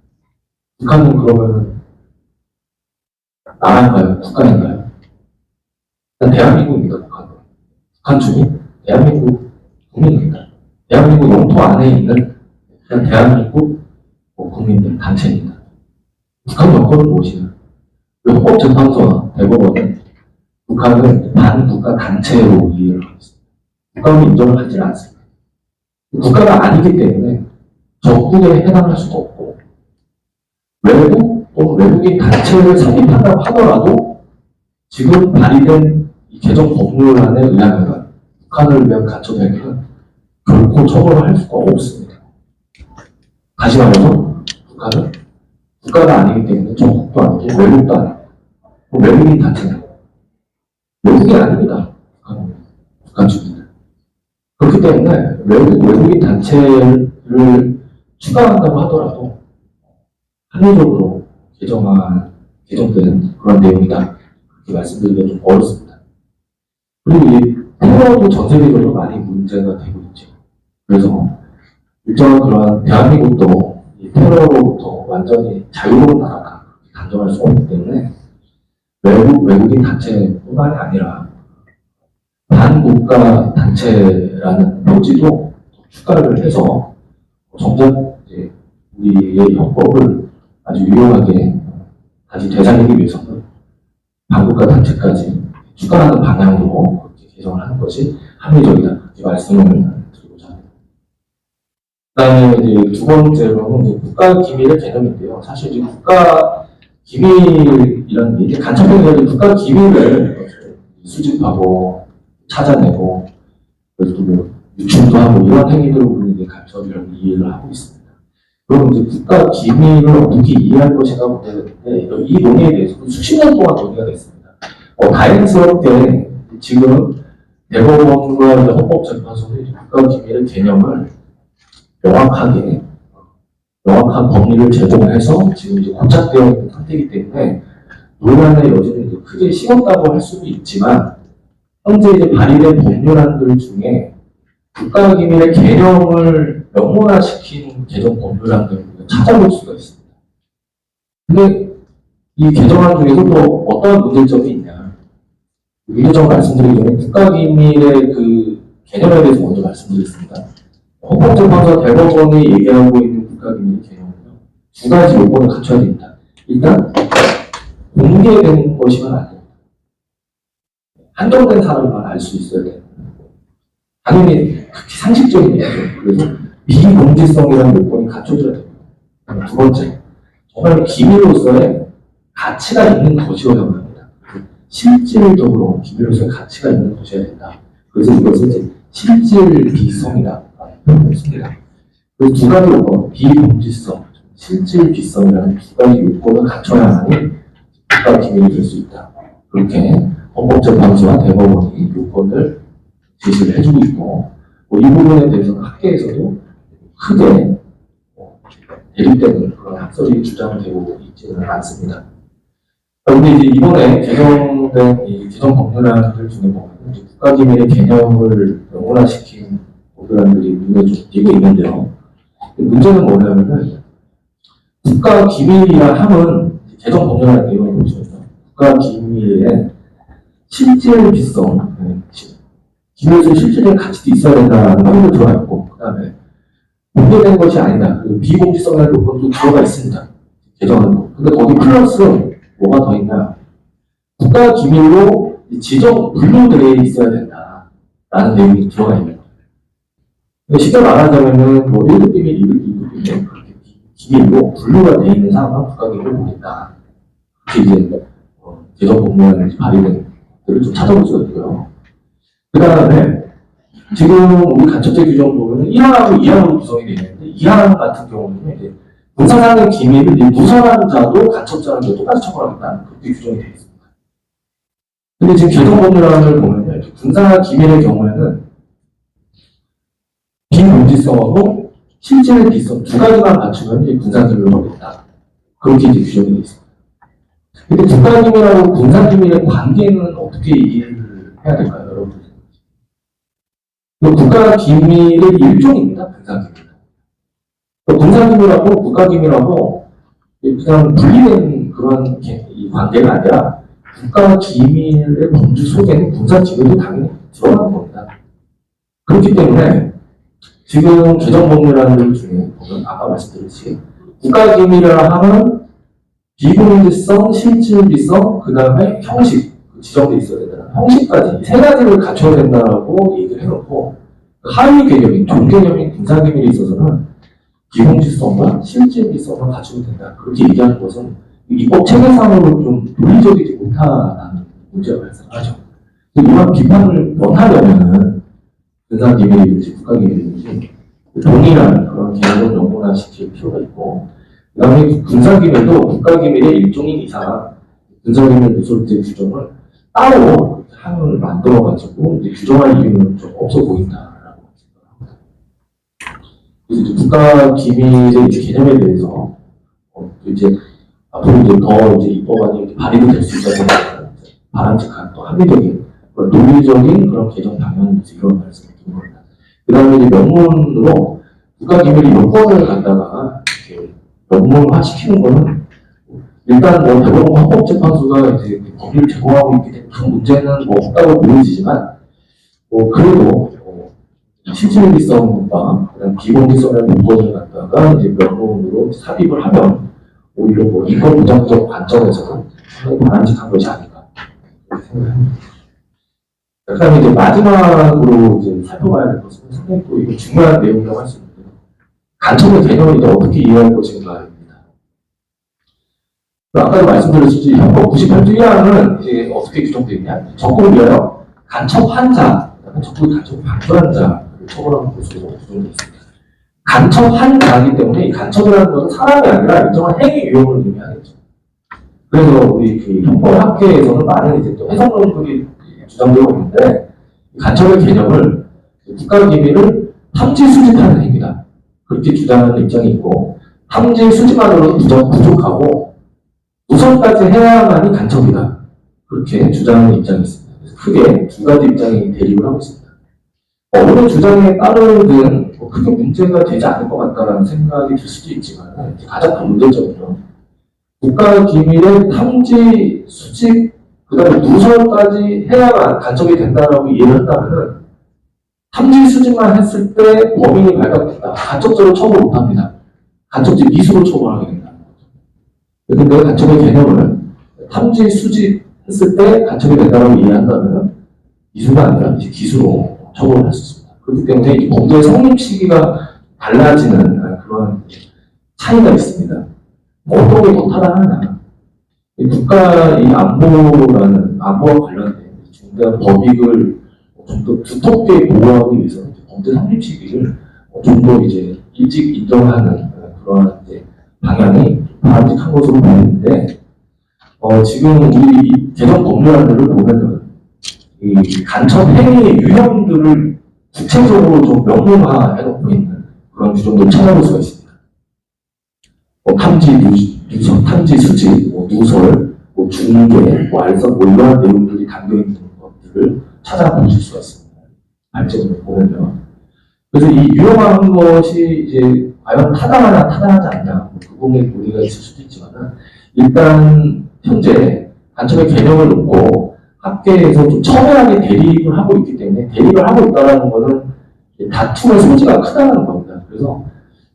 [SPEAKER 9] 북한은 그러면은 나라인가요? 국가인가요? 대한민국입니다. 북한 주민, 대한민국 국민입니다. 대한민국 영토 안에 있는 그냥 대한민국 국민들 단체입니다. 북한 여건은 무엇이냐? 헌법재판소나 대법원은 북한을 반국가 단체로 이해를 하고 있습니다. 국가로 인정을 하지 않습니다. 국가가 아니기 때문에 적국에 해당할 수도 없고 외국 또는 외국인 단체를 설립한다고 하더라도 지금 발의된 이 개정 법률안에 의하면 북한을 위한 간첩 행위는 결코 처벌을 할 수가 없습니다. 다시 말해서 북한은 국가가 아니기 때문에 정국도 아니고 외국도 아니고 외국인 단체는 외국이 아닙니다. 북한 주민들. 그렇기 때문에 외국인 단체를 추가한다고 하더라도 합리적으로 개정된 그런 내용이다. 그렇게 말씀드리기가 좀 어렵습니다. 그리고 이 테러도 전 세계적으로 많이 문제가 되고 있죠. 그래서 일정한 그러한 대한민국도 이 테러로부터 완전히 자유로운 나라다 단정할 수 없기 때문에 외국인 단체뿐만이 아니라 반국가 단체라는 표지도 추가를 해서 정작 이제 우리의 헌법을 아주 유용하게 다시 되살리기 위해서는 반국가 단체까지 추가하는 방향으로 그렇게 개정을 하는 것이 합리적이다. 이 말씀을 드리고자 합니다. 그다음에 이제 두 번째로는 이제 국가 기밀의 개념인데요. 사실 이제 국가 기밀이라는 게 이제 간첩행위가 국가 기밀을 수집하고 찾아내고 그래서 뭐 유출도 하고 이런 행위들을 우리는 이제 간첩이라고 이해를 하고 있습니다. 그럼 이제 국가 기밀을 어떻게 이해할 것인가 문제인데 이 논의에 대해서는 수십 년 동안 논의가 됐습니다. 다행스럽게 지금 대법원과 헌법재판소는 국가 기밀의 개념을 명확한 법리를 제공해서 지금 이제 고착되어 있는 상태이기 때문에 논란의 여지는 이제 크게 식었다고 할 수도 있지만 현재 이제 발의된 법률안들 중에 국가기밀의 개념을 명문화시킨 개정 법률안들을 찾아볼 수가 있습니다. 근데 이 개정안 중에서 또 어떠한 문제점이 있냐? 문제점 말씀드리기 전에 국가기밀의 그 개념에 대해서 먼저 말씀드리겠습니다. 헌법재판소 대법원이 얘기하고 있는 국가기밀의 개념은요, 두 가지 요건을 갖춰야 됩니다. 일단 공개된 것이면 안 됩니다. 한정된 사람만 알 수 있어야 돼요. 당연히 극히 상식적인 얘기죠. 그래서 비공개성이라는 요건이 갖춰져야 됩니다. 두 번째, 정말 기밀로서의 가치가 있는 것이어야 합니다. 실질적으로 기밀로서의 가치가 있는 것이어야 된다. 그래서 이것을 이제 실질비성이라고 표현했습니다. 그래서 두 가지 요건, 비공지성, 실질비성이라는 두 가지 요건을 갖춰야만이 국가 기밀이 될 수 있다. 그렇게 헌법재판소와 대법원이 요건을 제시를 해주고 있고, 이 부분에 대해서는 학계에서도 크게 대립되는 그런 학설이 주장을 되고 있지는 않습니다. 그런데 이제 이번에 개정된 이 개정법률안들 중에 보면 국가기밀의 개념을 명문화시킨 법률안들이 눈에 좀 띄고 있는데요. 문제는 뭐냐면은 국가기밀이라 함은 개정법률안 내용을 보시면요. 국가기밀의 실질비성, 기밀에서 실질적인 가치도 있어야 된다는 내용도 들어가 있고, 그 다음에 공개된 것이 아니다. 그리고 비공지성이라는 요건도 들어가 있습니다. 개정안도. 근데 거기 플러스 뭐가 더 있냐? 국가 기밀로 지정 분류되어 있어야 된다라는 내용이 들어가 있는 거예요. 쉽게 말하자면은 뭐 1급 비밀, 2급 비밀 그렇게 기밀로 분류가 되어 있는 사항만 국가 기밀을 보겠다. 그렇게 이제 개정 법률안에 발의된 것들을 좀 찾아볼 수가 있고요. 그 다음에 지금 우리 간첩죄 규정 보면 1항하고 2항으로 구성이 되어 있는데 2항 같은 경우는 이제 군사상의 기밀을 누설한 자도 간첩자랑 똑같이 처벌하겠다. 그렇게 규정이 되어 있습니다. 근데 지금 개정법률안을 보면 군사 기밀의 경우에는 비공지성하고 실질의 비성 두 가지만 갖추면 이제 군사 기밀을 하겠다. 그렇게 이제 규정이 되어 있습니다. 근데 국가 기밀하고 군사 기밀의 관계는 어떻게 이해를 해야 될까요, 여러분? 국가 기밀의 일종입니다. 군사 기밀. 군사 기밀하고 국가 기밀하고 그냥 분리된 그런 관계가 아니라 국가 기밀의 범주 속에는 군사 기밀도 당연히 들어가는 겁니다. 그렇기 때문에 지금 개정법률안들 중에 보면 아까 말씀드렸듯이 국가 기밀이라 하면 비공개성, 실질비성, 그 다음에 형식 지정돼 있어야 된다. 형식까지 세 가지를 갖춰야 된다라고 얘기를 해놓고 하위 개념인 종개념인 군사 기밀에 있어서는 비공지성과 실질비성을 갖추고 된다. 그렇게 얘기하는 것은 입법 체계상으로 좀 논리적이지 못하다는 문제가 발생하죠. 이런 비판을 면하려면은 군사 기밀이든지 국가 기밀이든지 동일한 그런 개념을 명문화시킬 필요가 있고, 그 다음에 군사 기밀도 국가 기밀의 일종인 이상 군사 기밀 누설죄 규정을 따로 항을 만들어가지고 규정할 이유는 좀 없어 보인다라고 생각합니다. 그래서 국가 기밀의 개념에 대해서 이제 앞으로 이제 더 이제 입법안이 발의도 될 수 있다는 바람직한 또 합리적인 그런 논리적인 그런 개정 방향 이런 말씀을 드린 겁니다. 그 다음에 이제 명문으로 국가 기밀의 요건을 갖다가 이렇게 명문화 시키는 거는 일단 뭐 대법원 헌법재판소가 이제 법률을 제공하고 있기 때문에 큰 문제는 뭐 없다고 보여지지만 그래도 실질비성과 비공개성이라는 요건을 갖다가 이제 명문으로 삽입을 하면 오히려 뭐 인권 보장적 관점에서는 상당히 바람직한 것이 아닌가 생각합니다. 그다음에 이제 마지막으로 이제 살펴봐야 될 것은 상당히 또 이거 중요한 내용이라고 할 수 있는데요. 간첩의 개념을 이제 어떻게 이해할 것인가입니다. 아까도 말씀드렸듯이 헌법 98조 1항은 이제 어떻게 규정되어 있냐? 적군을 위하여 간첩한 자, 적군 간첩 방조한 자를 처벌하는 것으로 규정되어 있습니다. 간첩한 자이기 때문에 이 간첩이라는 것은 사람이 아니라 일정한 행위 유형을 의미하겠죠. 그래서 우리 그 형법학계에서는 많은 이제 또 해석론들이 주장되고 있는데, 간첩의 개념을 국가 기밀을 탐지 수집하는 행위다. 그렇게 주장하는 입장이 있고, 탐지 수집만으로도 부족하고 우선까지 해야만이 간첩이다. 그렇게 주장하는 입장이 있습니다. 그래서 크게 두 가지 입장이 대립을 하고 있습니다. 어느 주장에 따르든 크게 문제가 되지 않을 것 같다는 생각이 들 수도 있지만 가장 큰 문제점은요. 국가 기밀의 탐지, 수집, 그 다음에 누설까지 해야만 간첩이 된다라고 이해를 한다면은 탐지, 수집만 했을 때 범인이 발각된다. 간첩죄로 처벌 못합니다. 간첩죄 미수로 처벌하게 된다. 근데 간첩의 개념을 탐지 수집했을 때 간첩이 된다고 이해한다면 미수가 아니라 이제 기수로 처벌을 할 수 있습니다. 그렇기 때문에 이 범죄의 성립 시기가 달라지는 그런 차이가 있습니다. 어떤 게 더 타당하냐? 국가 이 안보와 관련된 중대한 법익을 좀 더 두텁게 보호하기 위해서는 범죄 성립 시기를 좀 더 이제 일찍 인정하는 그런 이제 방향이 바람직한 것으로 보이는데, 지금 우리 이 개정 법률안들을 보면은 이 간첩 행위의 유형들을 구체적으로 좀 명문화해놓고 있는 그런 규정들을 찾아볼 수가 있습니다. 탐지 수집, 누설, 중계, 알선, 이러한 내용들이 담겨있는 것들을 찾아보실 수가 있습니다. 발제문을 보면요. 그래서 이 유용한 것이 이제 과연 타당하냐, 타당하지 않냐, 그 부분에 논의가 있을 수도 있지만은, 일단, 현재 간첩의 개념을 놓고 학계에서 좀 첨예하게 대립을 하고 있기 때문에, 대립을 하고 있다는 것은 다툼의 소지가 크다는 겁니다. 그래서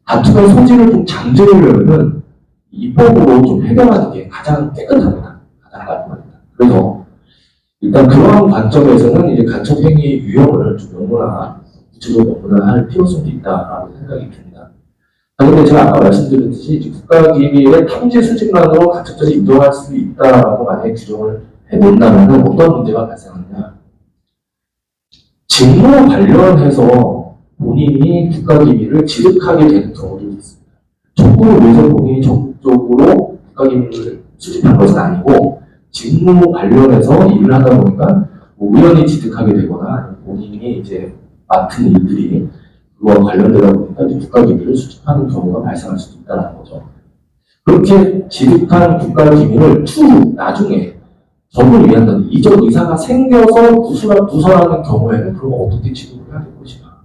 [SPEAKER 9] 다툼의 소지를 좀 잠재우려면 입법으로 좀 해결하는 게 가장 깨끗합니다. 가장 깔끔합니다. 그래서 일단 그러한 관점에서는 이제 간첩 행위의 유형을 좀 구체적으로 명문화할 필요성도 있다라고 생각이 듭니다. 그런데 제가 아까 말씀드렸듯이 이제 국가기밀의 탐지 수집만으로 간첩죄를 인정할 수 있다라고 만약에 규정을 해본다면 어떤 문제가 발생하느냐? 직무 관련해서 본인이 국가기밀을 지득하게 되는 경우도 있습니다. 촉구를 위해서 본인이 적극적으로 국가기밀을 수집한 것은 아니고 직무 관련해서 일을 하다 보니까 우연히 지득하게 되거나 본인이 이제 맡은 일들이 그와 관련되다 보니까 국가기밀을 수집하는 경우가 발생할 수도 있다는 거죠. 그렇게 지득한 국가기밀을 추후 나중에 적을 위한다는 이적 의사가 생겨서 누설하는 경우에는 그럼 어떻게 취급을 해야 될 것인가?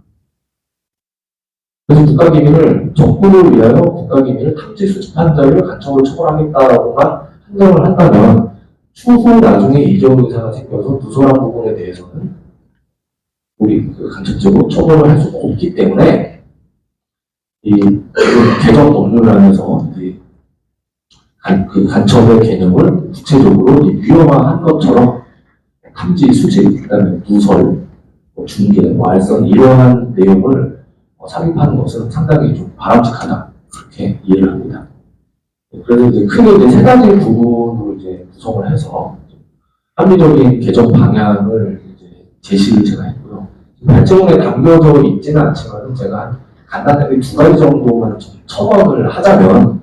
[SPEAKER 9] 그래서 국가기밀을 적군을 위하여 국가기밀을 탐지 수집한 자를 간첩으로 처벌하겠다라고만 한정을 한다면 추후 나중에 이적 의사가 생겨서 누설한 부분에 대해서는 우리 간첩죄로 처벌을 할 수가 없기 때문에 이 개정 법률안에서 그 간첩의 개념을 구체적으로 유형화한 것처럼 탐지, 수집, 그다음에 누설, 중계, 알선 이러한 내용을 삽입하는 것은 상당히 좀 바람직하다 그렇게 이해를 합니다. 그래서 이제 크게 이제 세 가지 부분으로 이제 구성을 해서 합리적인 개정 방향을 이제 제시를 제가 했고요. 발제문에 담겨져 있지는 않지만 제가 간단하게 두 가지 정도만 좀 첨언을 하자면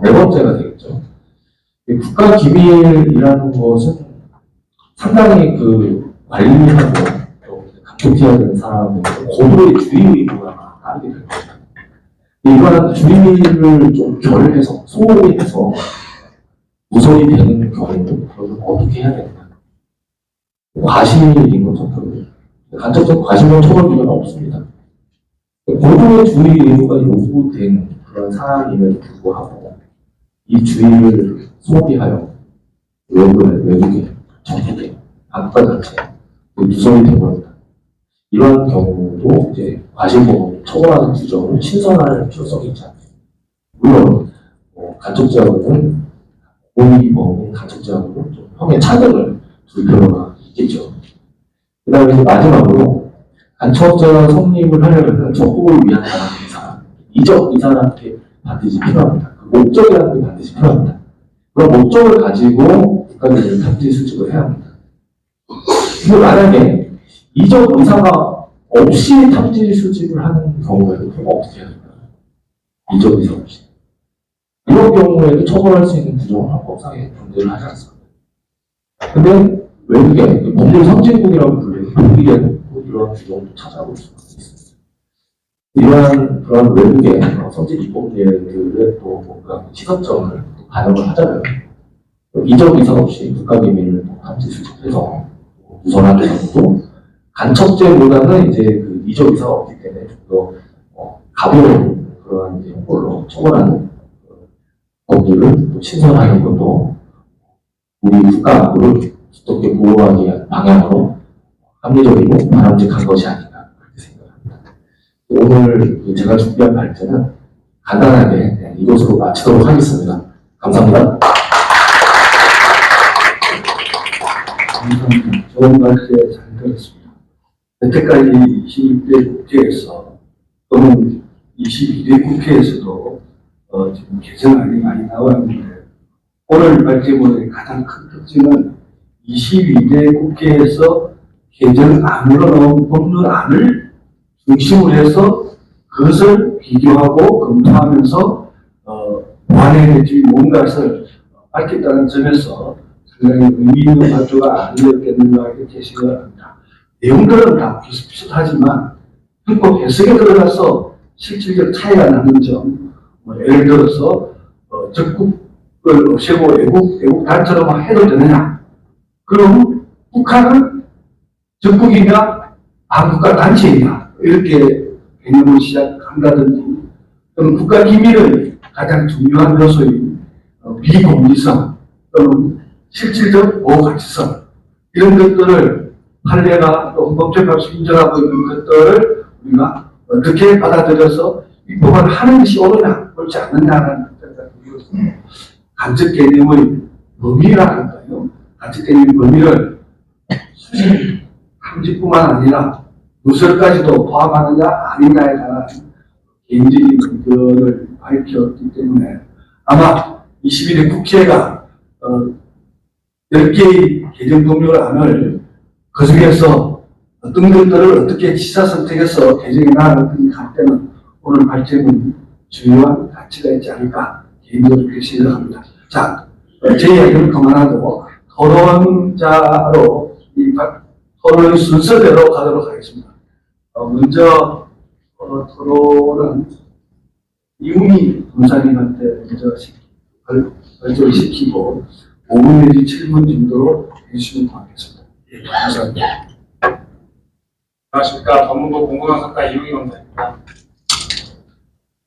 [SPEAKER 9] 네 번째가 되겠죠. 국가기밀이라는 것은 상당히 그 관리하고 감독해야 되는 사람의 고도의 주의 의무가 따르게 될 겁니다. 이러한 주의를 좀 결해서 소홀히 해서 누설이 되는 경우는 그러면 어떻게 해야 되느냐. 과실인 거죠. 간접적 과실형 처벌 기준은 없습니다. 고도의 주의 의무가 요구된 그런 사안임에도 불구하고 이 주의를 소홀히 하여 외국에, 정부에, 안과단체, 누설이 되버린다. 이러한 경우도 이제 과실범을 처벌하는 규정을 신설할 필요성이 있지 않습니다. 물론 간첩죄하고는 고의범인 간첩죄하고는 좀 형의 차등을 둘 필요가 있겠죠. 그 다음에 마지막으로 간첩죄가 성립을 하려면 적국을 위한 사람, 이적 의사한테 반드시 필요합니다. 그 목적이라는 게 반드시 필요합니다. 그런 목적을 가지고 국가기밀을 탐지 수집을 해야 합니다. 근데 만약에 이적 의사가 없이 탐지 수집을 하는 경우에는 그럼 어떻게 해야 될까요? 이적 의사 없이. 이런 경우에도 처벌할 수 있는 규정은 헌법상에 존재를 하지 않습니다. 근데 외국에 법률 선진국이라고 불리는 독일에도 이러한 규정도 찾아볼 수가 있습니다. 이러한 그런 외국의 선진 입법례들의 또 뭔가 시선점을 반영을 하자면 이적 의사 없이 국가기밀을 탐지 수집해서 누설하는 경우도 간첩죄보다는 이제 그 이적 의사가 없기 때문에 좀 더 가벼운 그러한 이제 형벌로 처벌하는 법률을 또 신설하는 것도 우리 국가 안보를 두텁게 보호하기 위한 방향으로 합리적이고 바람직한 것이 아닌가 그렇게 생각합니다. 오늘 제가 준비한 발제는 간단하게 이것으로 마치도록 하겠습니다. 감사합니다.
[SPEAKER 6] 감사합니다. 좋은 말씀 잘 들었습니다. 여태까지 21대 국회에서 또는 22대 국회에서도 지금 개정안이 많이 나왔는데 오늘 발제본의 가장 큰 특징은 22대 국회에서 개정안으로 나온 법률안을 중심으로 해서 그것을 비교하고 검토하면서 보완해야 될지 뭔가를 밝혔다는 점에서 상당히 의미 있는 발표가 아니었겠는가 이렇게 생각합니다. 내용들은 다 비슷비슷하지만 헌법 해석에 들어가서 실질적 차이가 나는 점, 예를 들어서 적국을 없애고 애국 단체로만 해도 되느냐? 그럼 북한은 적국이냐 반국가 단체이냐 이렇게 개념을 시작한다든지, 그럼 국가 기밀의 가장 중요한 요소인 비공개성 또는 실질적 보호가치성 이런 것들을 판례가 또 헌법재판소 인정하고 있는 것들을 우리가 어떻게 받아들여서 이 법안을 하는 것이 옳으냐 옳지 않느냐는 간접 개념의 범위라는거요. 간접 개념 범위를 수직 탐지뿐만 아니라 누설까지도 포함하느냐 아니냐에 관한 개인적인 의견을 밝혔기 때문에 아마 21대 국회가 10개의 개정법률안을 그중에서 어떤 것들을 어떻게 취사 선택해서 개정해 나가는지 할 때는 오늘 발제문이 중요한 가치가 있지 않을까 개인적으로 그렇게 생각합니다. 자, 제 이야기는 그만하고 토론자로 이 토론의 순서대로 가도록 하겠습니다. 먼저 토론은 이웅희 본사님한테 먼저 발표를 시키고 5분 내지 7분 정도로 해주시면 고맙겠습니다. 예, 감사합니다.
[SPEAKER 12] 안녕하십니까. 법무부 공공영상과 이웅희 검사입니다.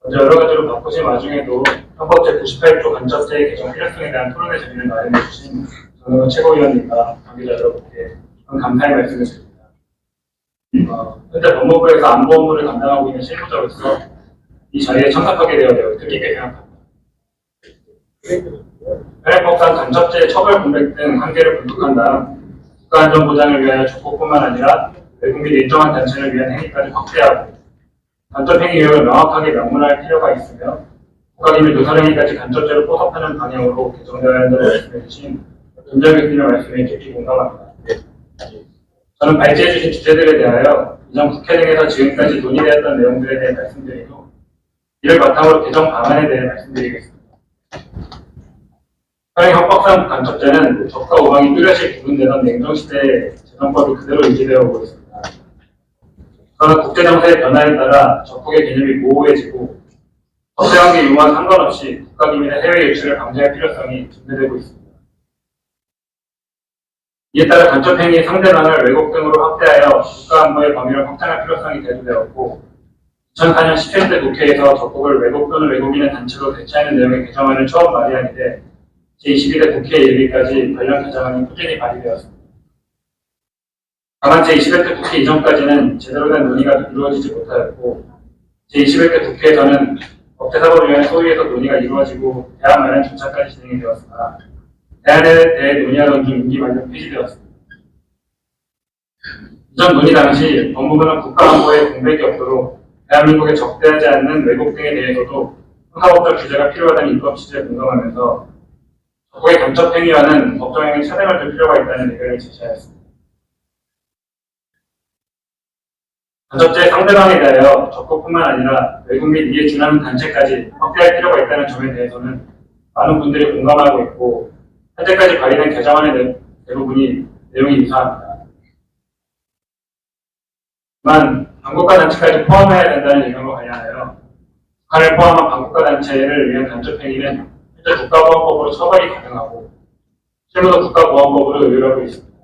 [SPEAKER 12] 먼저 여러 가지로 바쁘신 와중에도 헌법제 98조 간접제의 개정 필요성에 대한 토론의 자리를 마련해 주신 정의원 최고위원님과 관계자 여러분께 감사의 말씀을 드립니다. 현재 법무부에서 안보 업무를 담당하고 있는 실무자로서 이 자리에 참석하게 되어 매우 뜻깊게 생각합니다. 현행법상 간접제 처벌 공백 등 한계를 분석한 다음 국가안전보장을 위하여 적법뿐만 아니라 외국 및 일정한 단체를 위한 행위까지 확대하고 간접행위 유형을 명확하게 명문할 필요가 있으며 국가기밀 누설행위까지 간접제로 포섭하는 방향으로 개정되어야 한다고 말씀해 주신 김정 교수님의 말씀에 깊이 공감합니다. 저는 발제해 주신 주제들에 대하여 이전 국회 등에서 지금까지 논의되었던 내용들에 대해 말씀드리고 이를 바탕으로 개정 방안에 대해 말씀드리겠습니다. 현행 헌법상 간접제는 적과 우방이 뚜렷이 구분되던 냉정시대의 재정법이 그대로 유지되어 오고 있습니다. 그러나 국제정세의 변화에 따라 적국의 개념이 모호해지고 법제관계 유무와 상관없이 국가기밀의 해외 유출을 방지할 필요성이 증대되고 있습니다. 이에 따라 간접행위 상대방을 왜곡 등으로 확대하여 국가안보의 범위를 확장할 필요성이 대두되었고 2004년 17대 국회에서 적국을 왜곡 또는 왜곡인의 단체로 대체하는 내용의 개정안을 처음 발의한 이래 제22대 국회에 이르기까지 관련 개정안이 꾸준히 발의되었습니다. 다만 제21대 국회 이전까지는 제대로 된 논의가 이루어지지 못하였고 제21대 국회에서는 법제사법위원회 소위에서 논의가 이루어지고 대안 마련 절차까지 진행이 되었으나 대안에 대해 논의하던 중 임기 만료 폐지되었습니다. 이전 논의 당시 법무부는 국가안보에 공백이 없도록 대한민국에 적대하지 않는 왜곡 등에 대해서도 형사법적 규제가 필요하다는 입법 취지에 공감하면서 적국의 간접행위와는 법정형에 차등을 줄 필요가 있다는 의견을 제시하였습니다. 간접제의 상대방에 대하여 적국뿐만 아니라 외국 및 이에 준하는 단체까지 확대할 필요가 있다는 점에 대해서는 많은 분들이 공감하고 있고 현재까지 발의된 개정안의 대부분이 내용이 유사합니다. 다만 반국가 단체까지 포함해야 된다는 의견과 관련하여 북한을 포함한 반국가 단체를 위한 간접행위는 현재 국가보안법으로 처벌이 가능하고 실무도 국가보안법으로 의율하고 있습니다.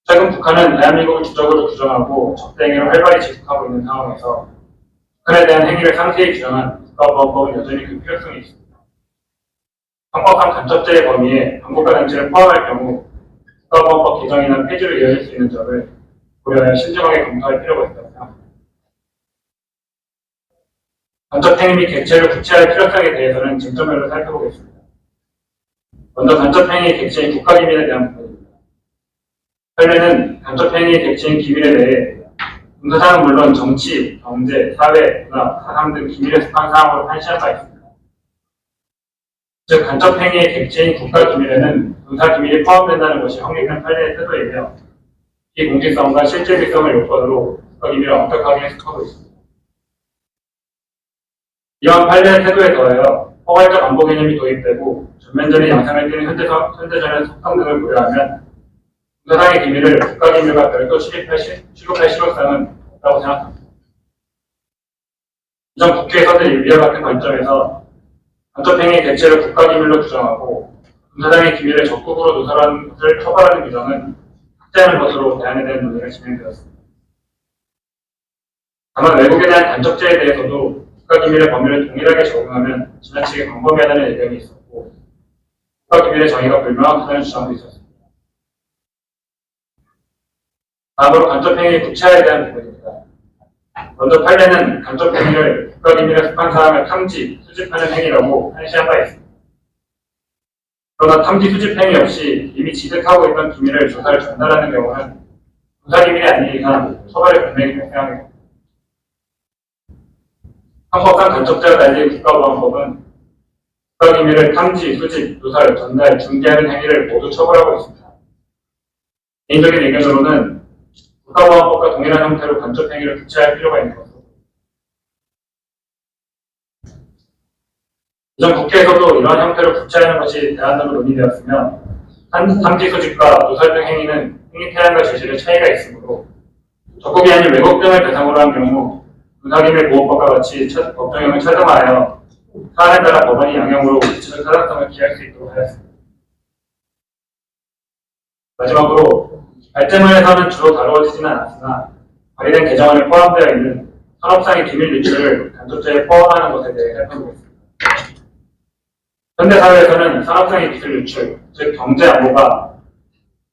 [SPEAKER 12] 최근 북한은 대한민국을 주적으로 규정하고 적대 행위를 활발히 지속하고 있는 상황에서 북한에 대한 행위를 상세히 규정한 국가보안법은 여전히 그 필요성이 있습니다. 헌법상 간접제의 범위에 반국가 단체를 포함할 경우 국가보안법 개정이나 폐지로 이어질 수 있는 점을 고려하여 신중하게 검토할 필요가 있다고 생각합니다. 간접 행위 및 객체를 구체할 필요성에 대해서는 쟁점별로 살펴보겠습니다. 먼저 간접 행위 객체인 국가기밀에 대한 부분입니다. 판례는 간접 행위 객체인 기밀에 대해 공사장은 물론 정치, 경제, 사회, 문화, 사상 등 기밀에 속한 사항으로 판시한 바 있습니다. 즉 간접 행위의 객체인 국가기밀에는 군사기밀이 포함된다는 것이 확립된 판례의 태도이며 이 공직성과 실질성을 요건으로 국가기밀을 엄격하게 해석하고 있습니다. 이러한 판례의 태도에 더하여 포괄적 안보 개념이 도입되고 전면전의 양상을 띠는 현대전의 속성 등을 고려하면 군사상의 기밀을 국가기밀과 별도 취급할 실효성은 없다고 생각합니다. 이전 국회에서는 위와 같은 관점에서 간접행위 객체를 국가기밀로 규정하고 군사상의 기밀을 적극으로 누설하는 것을 처벌하는 규정은 삭제하는 것으로 대안에 대한 논의가 진행되었습니다. 다만 외국에 대한 간접죄에 대해서도 국가기밀의 범위를 동일하게 적용하면 지나치게 광범위하다는 의견이 있었고 국가기밀의 정의가 불명확하다는 주장도 있었습니다. 다음으로 간접행위 구체화에 대한 부분입니다. 먼저 판례는 간접행위를 국가기밀에 속한 사람을 탐지, 수집하는 행위라고 판시한 바 있습니다. 그러나 탐지, 수집 행위 없이 이미 지득하고 있던 기밀을 조사를 전달하는 경우는 군사기밀이 아닌 이상 처벌의 분명히 발생합니다. 헌법상 간접죄와 달리 국가보안법은 국가기밀을 탐지, 수집, 누설, 전달, 중개하는 행위를 모두 처벌하고 있습니다. 개인적인 의견으로는 국가보안법과 동일한 형태로 간접행위를 구체할 필요가 있는 것으로 이전 국회에서도 이러한 형태로 구체하는 것이 대안으로 논의되었으며 탐지, 수집과 누설 등 행위는 행위 태양과 제실의 차이가 있으므로 적국이 아닌 외국 등을 대상으로 한 경우 군사기밀 보호법과 같이 법정형을 차등하여 사안에 따라 법원이 양형으로 구체적 타당성을 기할 수 있도록 하였습니다. 마지막으로 발제문에서는 주로 다루어지지는 않았으나 발의된 개정안에 포함되어 있는 산업상의 기밀 유출을 간접죄에 포함하는 것에 대해 살펴보겠습니다. 현대사회에서는 산업상의 기술 유출, 즉 경제 안보가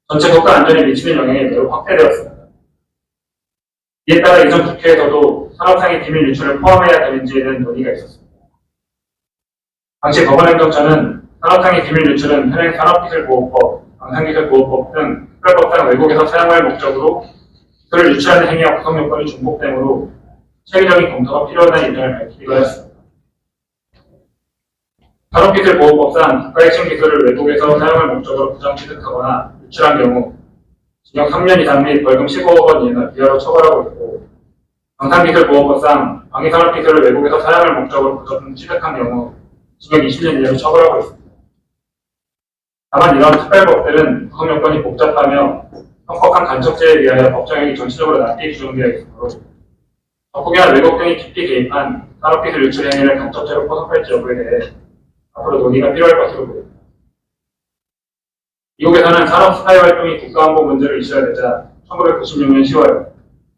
[SPEAKER 12] 전체 국가 안전에 미치는 영향이 매우 확대되었습니다. 이에 따라 이전 국회에서도 산업상의 기밀 유출을 포함해야 되는지에 대한 논의가 있었습니다. 당시 법원행정처는 산업상의 기밀 유출은 현행 산업기술보호법, 방산기술보호법 등 특별법상 외국에서 사용할 목적으로 기술을 유출하는 행위와 구성 요건이 중복되므로 체계적인 검토가 필요하다는 입장을 밝히기도 하였습니다. 산업기술보호법상 국가핵심 기술을 외국에서 사용할 목적으로 부정 취득하거나 유출한 경우 징역 3년 이상 및 벌금 15억 원 이하로 처벌하고 있고 방산기술보호법상 방위산업기술을 외국에서 사용할 목적으로 부정 취득한 경우 징역 20년 이하로 처벌하고 있습니다. 다만 이러한 특별법들은 구성 요건이 복잡하며 성폭한 간접죄에 위하여 법정형이 전체적으로 낮게 규정되어 있으므로 적국이나 외국 등이 깊이 개입한 산업기술 유출 행위를 간접죄로 포섭할지 여부에 대해 앞으로 논의가 필요할 것으로 보입니다. 미국에서는 산업 스파이 활동이 국가안보 문제로 이슈가 되자 1996년 10월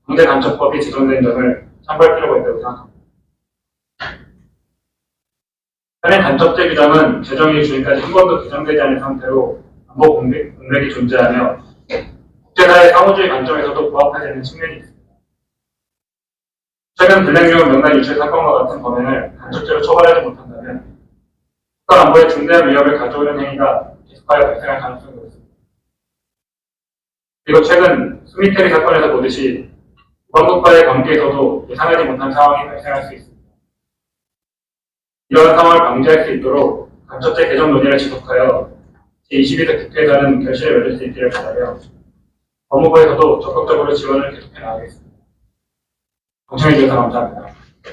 [SPEAKER 12] 경제간첩법이 제정된 점을 참고할 필요가 있다고 생각합니다. 현행 간첩죄 규정은 제정 이후 지금까지 한 번도 개정되지 않은 상태로 안보 공백이 존재하며 국제사회 상호주의 관점에서도 부합하지 않는 측면이 있습니다. 최근 블랙리온 명단 유출 사건과 같은 범행을 간첩죄로 처벌하지 못한다면 국가안보에 중대한 위협을 가져오는 행위가 계속하여 발생할 가능성이 높습니다. 그리고 최근 스미테리 사건에서 보듯이 우방국과의 관계에서도 예상하지 못한 상황이 발생할 수 있습니다. 이러한 상황을 방지할 수 있도록 간첩죄 개정 논의를 지속하여 제22대 국회에서는 결실을 맺을 수 있기를 바라며 법무부에서도 적극적으로 지원을 계속해 나가겠습니다. 경청해 주셔서 감사합니다.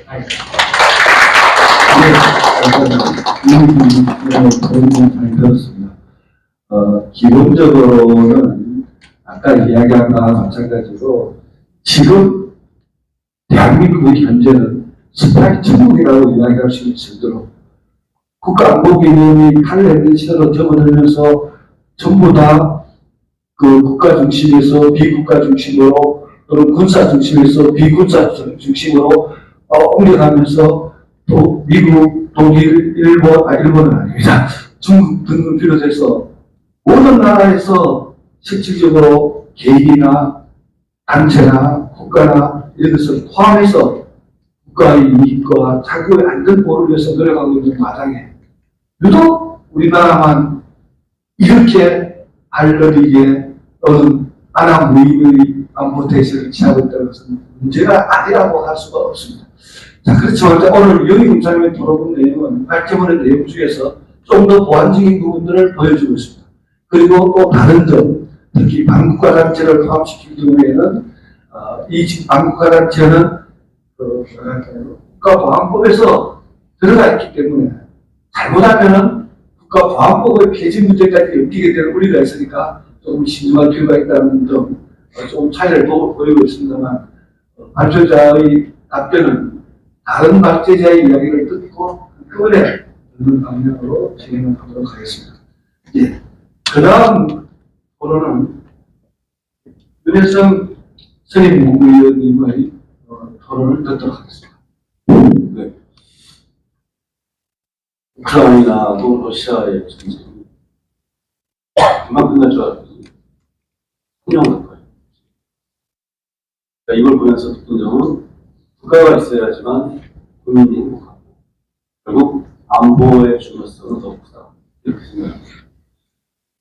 [SPEAKER 6] 잘 들었습니다. 기본적으로는 아까 이야기한 거와 마찬가지로 지금 대한민국의 현재는 스파이 천국이라고 이야기할 수 있을 정도로 국가안보개념이 판례된 시대로 접어들면서 전부 다 그 국가 중심에서 비국가 중심으로 또는 군사 중심에서 비군사 중심으로 옮겨가면서 또 미국, 독일, 일본은 아닙니다. 중국 등을 비롯해서 모든 나라에서 실질적으로 개인이나 단체나 국가나 이런 것을 포함해서 국가의 이익과 자국의 안전보호를 위해서 노력하고 있는 마당에 유독 우리나라만 이렇게 알러리게 또는 안하무인의 안보 대세를 취하고 있다는 것은 문제가 아니라고 할 수가 없습니다. 자, 그렇지만 오늘 영희공사님의 토론 내용은 발제문의 내용 중에서 좀 더 보완적인 부분들을 보여주고 있습니다. 그리고 또 다른 점, 특히 방국가단체를 포함시킬 경우에는 이 방국가단체는 국가보안법에서 들어가 있기 때문에 잘못하면은 국가보안법의 폐지 문제까지 엮이게 되는 우리가 있으니까 조금 신중할 필요가 있다는 점, 좀 차이를 보이고 있습니다만, 발표자의 답변은 다른 발제자의 이야기를 듣고 한꺼번에 듣는 방향으로 진행을 하도록 하겠습니다. 예. 그 다음 토론은 윤혜성 선임 국무위원님의 토론을 듣도록 하겠습니다.
[SPEAKER 9] 네. 우크라이나도 러시아의 전쟁이 금방 끝날 줄 알았더니 3년 가까이. 그러니까 이걸 보면서 느낀 점은 국가가 있어야지만 국민이 행복하고 결국 안보의 중요성은 더 크다 이렇게 생각합니다.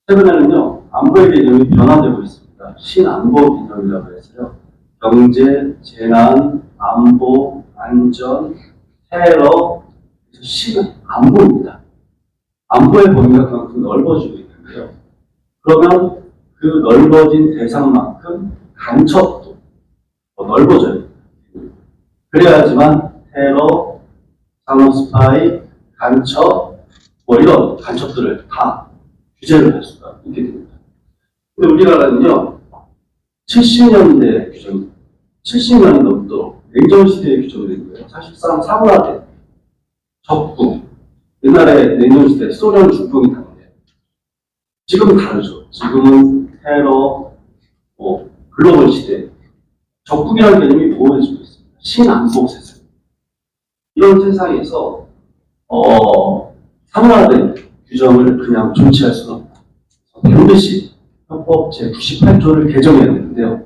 [SPEAKER 9] 최근에는요 안보의 개념이 변화되고 있습니다. 신안보 개념이라고 해서요 경제, 재난, 안보, 안전, 테러, 신안보입니다. 안보의 범위가 그만큼 넓어지고 있는데요. 그러면 그 넓어진 대상만큼 간첩도 더 넓어져야 됩니다. 그래야지만 테러, 산업 스파이, 간첩, 뭐 이런 간첩들을 다 규제를 할 수가 있게 됩니다. 근데 우리나라는요, 70년대 규정, 70년이 넘도록 냉전시대의 규정이 된 거예요. 사실상 사문화된 적국, 옛날에 냉전시대 소련 중동이 다른데 지금은 다르죠. 지금은 테러, 글로벌 시대, 적국이라는 개념이 보호해주고 있습니다. 신안보 세상. 이런 세상에서 사문화된 규정을 그냥 존치할 수는 없다. 반드시 헌법 제98조를 개정해야 되는데요.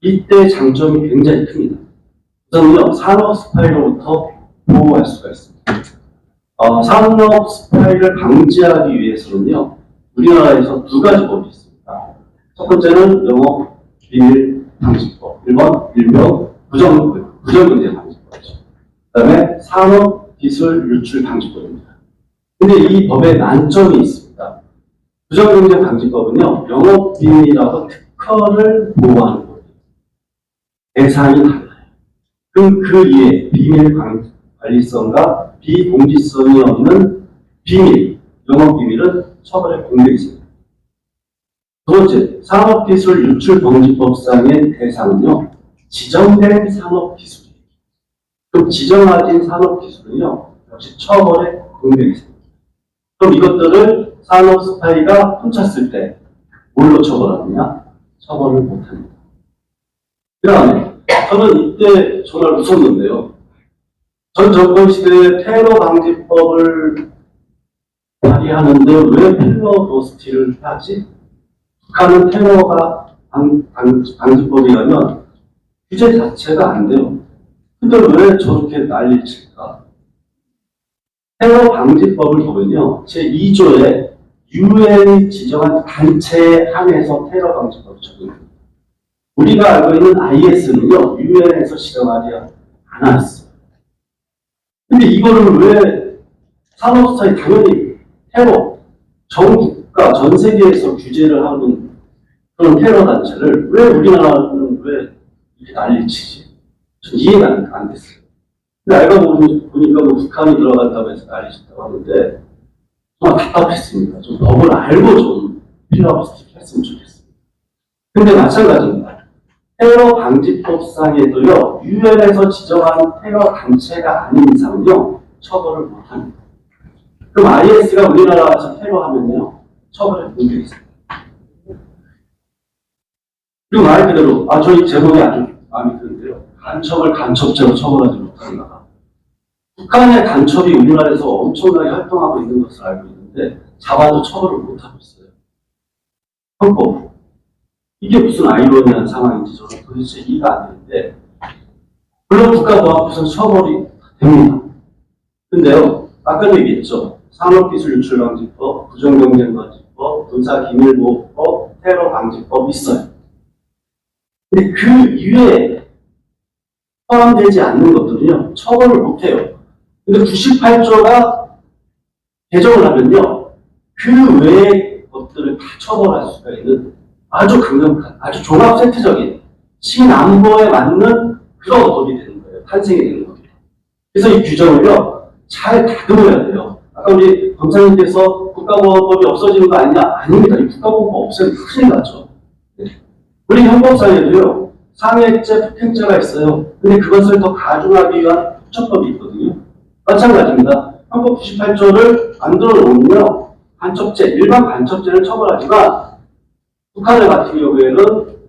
[SPEAKER 9] 이때 장점이 굉장히 큽니다. 우선은요, 산업 스파이로부터 보호할 수가 있습니다. 산업 스파이를 방지하기 위해서는요, 우리나라에서 두 가지 법이 있습니다. 첫 번째는 영업 비밀 방지법, 일명 부정경제 방지법이죠. 그 다음에 산업 기술 유출 방지법입니다. 근데 이 법에 난점이 있습니다. 부정경제 방지법은요, 영업 비밀하고 특허를 보호하는 법이에요. 대상이 달라요. 그럼 그 이에 비밀 관리성과 비공지성이 없는 비밀, 영업 비밀은 처벌의 공백이 있습니다. 두 번째, 산업기술 유출방지법상의 대상은요, 지정된 산업기술이에요. 그럼 지정화된 산업기술은요, 역시 처벌의 공백이 있습니다. 그럼 이것들을 산업 스파이가 훔쳤을 때 뭘로 처벌하느냐? 처벌을 못합니다. 그 다음에 저는 이때 정말 무섭는데요. 전 정권 시대에 테러 방지법을 발의하는데 왜 필러버스티를 하지? 북한은 테러가 방지법이라면 규제 자체가 안 돼요. 근데 왜 저렇게 난리를 칠까? 테러 방지법을 보면요. 제2조에 유엔이 지정한 단체에 한해서 테러 방지법이 적용됩니다. 우리가 알고 있는 IS는요. 유엔에서 지정하지 않았어요. 근데 이거를 왜 산업스타일 당연히 테러, 전 국가, 전 세계에서 규제를 하는 그런 테러 단체를 왜 우리나라는 왜 이렇게 난리치지? 전 이해가 안 됐어요. 근데 알고 보니까 뭐 북한이 들어간다고 해서 난리쳤다고 하는데 정말 답답했습니다. 좀 법을 알고 좀 필러버스틱 했으면 좋겠습니다. 근데 마찬가지입니다. 테러 방지법상에도요, 유엔에서 지정한 테러 단체가 아닌 이상은요, 처벌을 못합니다. 그럼 IS가 우리나라에서 테러하면요, 처벌의 문제가 있습니다. 그리고 말 그대로, 저희 제목이 아주 마음에 드는데요. 간첩을 간첩죄로 처벌하지 못한다. 북한의 간첩이 우리나라에서 엄청나게 활동하고 있는 것을 알고 있는데, 잡아도 처벌을 못하고 있어요. 헌법으로. 이게 무슨 아이러니한 상황인지 저는 도대체 이해가 안 되는데,
[SPEAKER 8] 물론 국가보안법에서는 처벌이 됩니다. 근데요, 아까도 얘기했죠. 산업기술유출방지법, 부정경쟁방지법, 군사기밀보호법, 테러방지법 있어요. 근데 그 이외에 포함되지 않는 것들은요, 처벌을 못해요. 근데 98조가 개정을 하면요, 그 외의 것들을 다 처벌할 수가 있는 아주 강력한, 아주 종합 세트적인 신안보에 맞는 그런 법이 되는 거예요. 탄생이 되는 겁니다. 그래서 이 규정을요, 잘 다듬어야 돼요. 아까 우리 검사님께서 국가보안법이 없어지는 거 아니냐? 아닙니다. 이 국가보안법 없애면 큰일 나죠. 우리 형법상에도요, 상해죄, 폭행죄가 있어요. 근데 그것을 더 가중하기 위한 특처법이 있거든요. 마찬가지입니다. 형법 98조를 만들어 놓으면요, 간첩죄, 일반 간첩죄를 처벌하지만 북한을 같은 경우에는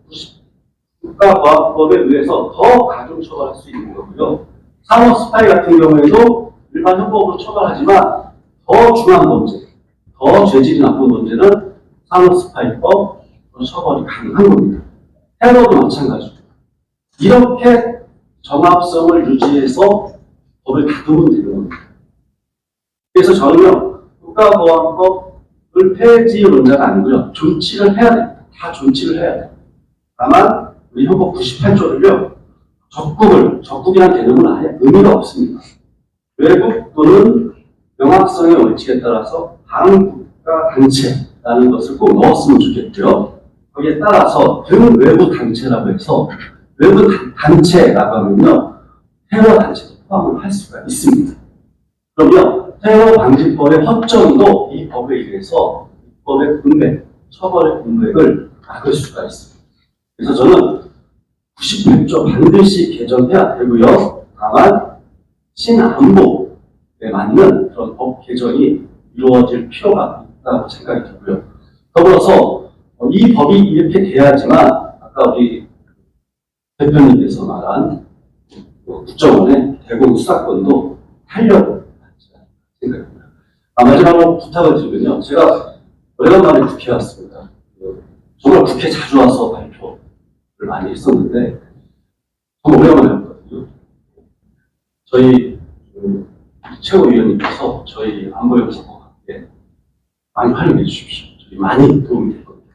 [SPEAKER 8] 국가보안법에 의해서 더 가중 처벌할 수 있는 거고요. 산업 스파이 같은 경우에도 일반 형법으로 처벌하지만 더 중한 범죄, 더 죄질이 나쁜 범죄는 산업 스파이법 처벌이 가능한 겁니다. 테러도 마찬가지입니다. 이렇게 정합성을 유지해서 법을 다듬으면 되는 겁니다. 그래서 저는요, 국가보안법을 폐지론자가 아니고요, 존치를 해야 됩니다. 다 존치를 해야 돼요. 다만 우리 형법 98조를요, 적국이라는 개념은 아예 의미가 없습니다. 외국 또는 명확성의 원칙에 따라서 반국가 단체라는 것을 꼭 넣었으면 좋겠고요. 거기에 따라서 등 외부 단체라고 해서 외부 단체라고 하면요, 테러 단체도 포함을 할 수가 있습니다. 그러면 테러 방지법의 허점도 이 법에 의해서 법의 분배, 처벌의 분배를 막을 수가 있습니다. 그래서 저는 98조 반드시 개정해야 되고요. 다만 신안보에 맞는 그런 법 개정이 이루어질 필요가 있다고 생각이 들고요. 더불어서 이 법이 이렇게 돼야지만 아까 우리 대표님께서 말한 국정원의 대공 수사권도 하려고 생각합니다. 마지막으로 부탁을 드리면요. 제가 오래간만에 국회에 왔습니다. 정말 국회 자주 와서 발표를 많이 했었는데 정말 오래간만에 왔거든요. 저희 최고위원님께서 저희 안보연구소와 함께 많이 활용해 주십시오. 저희 많이 도움이 될 겁니다.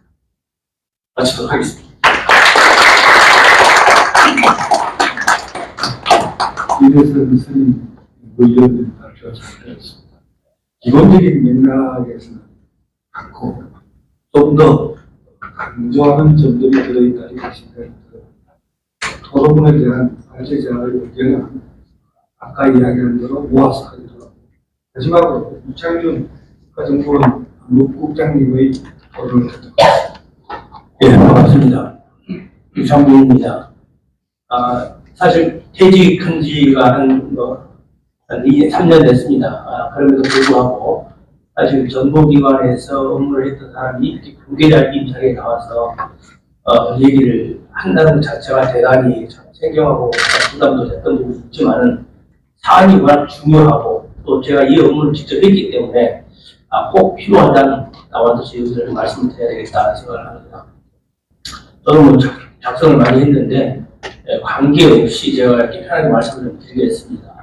[SPEAKER 8] 마치도록 하겠습니다.
[SPEAKER 6] 이래서 스님 의원님 발표가 잘 되었습니다. 기본적인 맥락에서는 않고 좀 더 강조하는 점들이 들어있다는 생각이 들어요. 토론문에 대한 발제자를 의견을 아까 이야기한 대로 모아서 하기로 하고 마지막으로 유창준 국가정보원 안보국장님의 토론을 듣도록 하겠습니다.
[SPEAKER 13] 예, 반갑습니다. 유창준입니다. 사실 퇴직한 지가 한 3년 됐습니다. 그럼에도 불구하고 사실 정보기관에서 업무를 했던 사람이 이렇게 공개적 임상에 나와서 얘기를 한다는 것 자체가 대단히 참 생경하고 부담도 됐던 부분이 있지만은 사안이 워낙 중요하고 또 제가 이 업무를 직접 했기 때문에 꼭 필요하다는 나와서 이것을 말씀을 드려야 되겠다 생각을 합니다. 저는 뭐 작성을 많이 했는데 관계없이 제가 이렇게 편하게 말씀을 좀 드리겠습니다.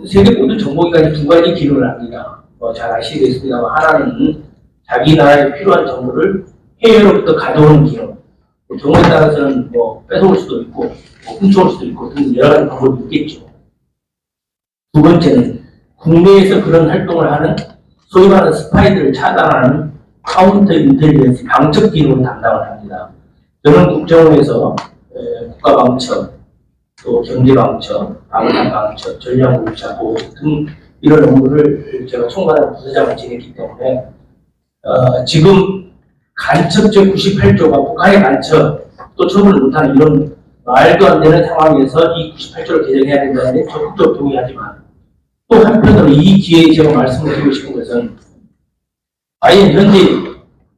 [SPEAKER 13] 세계 모든 정보기관이 두 가지 기능을 합니다. 잘 아시겠습니다만 하나는 자기 나라에 필요한 정보를 해외로부터 가져오는 기능. 경우에 따라서는 뺏어올 수도 있고 훔쳐올 수도 있고 등 여러 가지 방법이 있겠죠. 두 번째는 국내에서 그런 활동을 하는 소위 말하는 스파이들을 차단하는 카운터 인텔리전스 방첩 기능을 담당을 합니다. 저는 국정원에서 국가방첩, 또 경제방첩, 방산방첩, 전략물자 보호 등 이런 업무를 제가 총괄하는 부서장을 지냈기 때문에 지금 간첩죄 98조가 북한의 간첩 또 처벌을 못하는 이런 말도 안 되는 상황에서 이 98조를 개정해야 된다는 데 적극적으로 동의하지만 또 한편으로 이 기회에 제가 말씀을 드리고 싶은 것은 과연 현재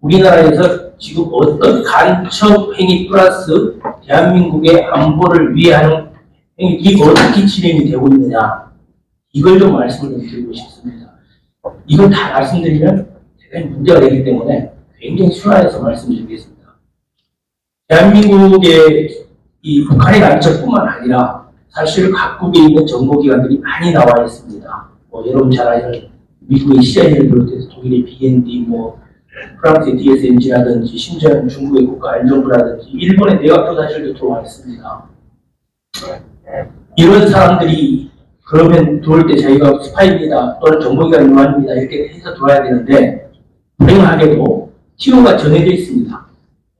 [SPEAKER 13] 우리나라에서 지금 어떤 간첩 행위 플러스 대한민국의 안보를 위해 하는 행위 이게 어떻게 진행이 되고 있느냐 이걸 좀 말씀을 드리고 싶습니다. 이걸 다 말씀드리면 대단히 문제가 되기 때문에 굉장히 순화해서 말씀드리겠습니다. 대한민국의 이 북한의 간첩뿐만 아니라 사실 각국에 있는 정보기관들이 많이 나와 있습니다. 여러분 잘 아시는 미국의 CIA를 비롯해서 독일의 BND, 프랑스의 DSMG라든지 심지어는 중국의 국가안전부라든지 일본의 내각조사실도 들어와 있습니다. 이런 사람들이 그러면 들어올 때 저희가 스파이입니다 또는 정보기관 요원입니다 이렇게 해서 들어와야 되는데 불행하게도 티오가 정해져 있습니다.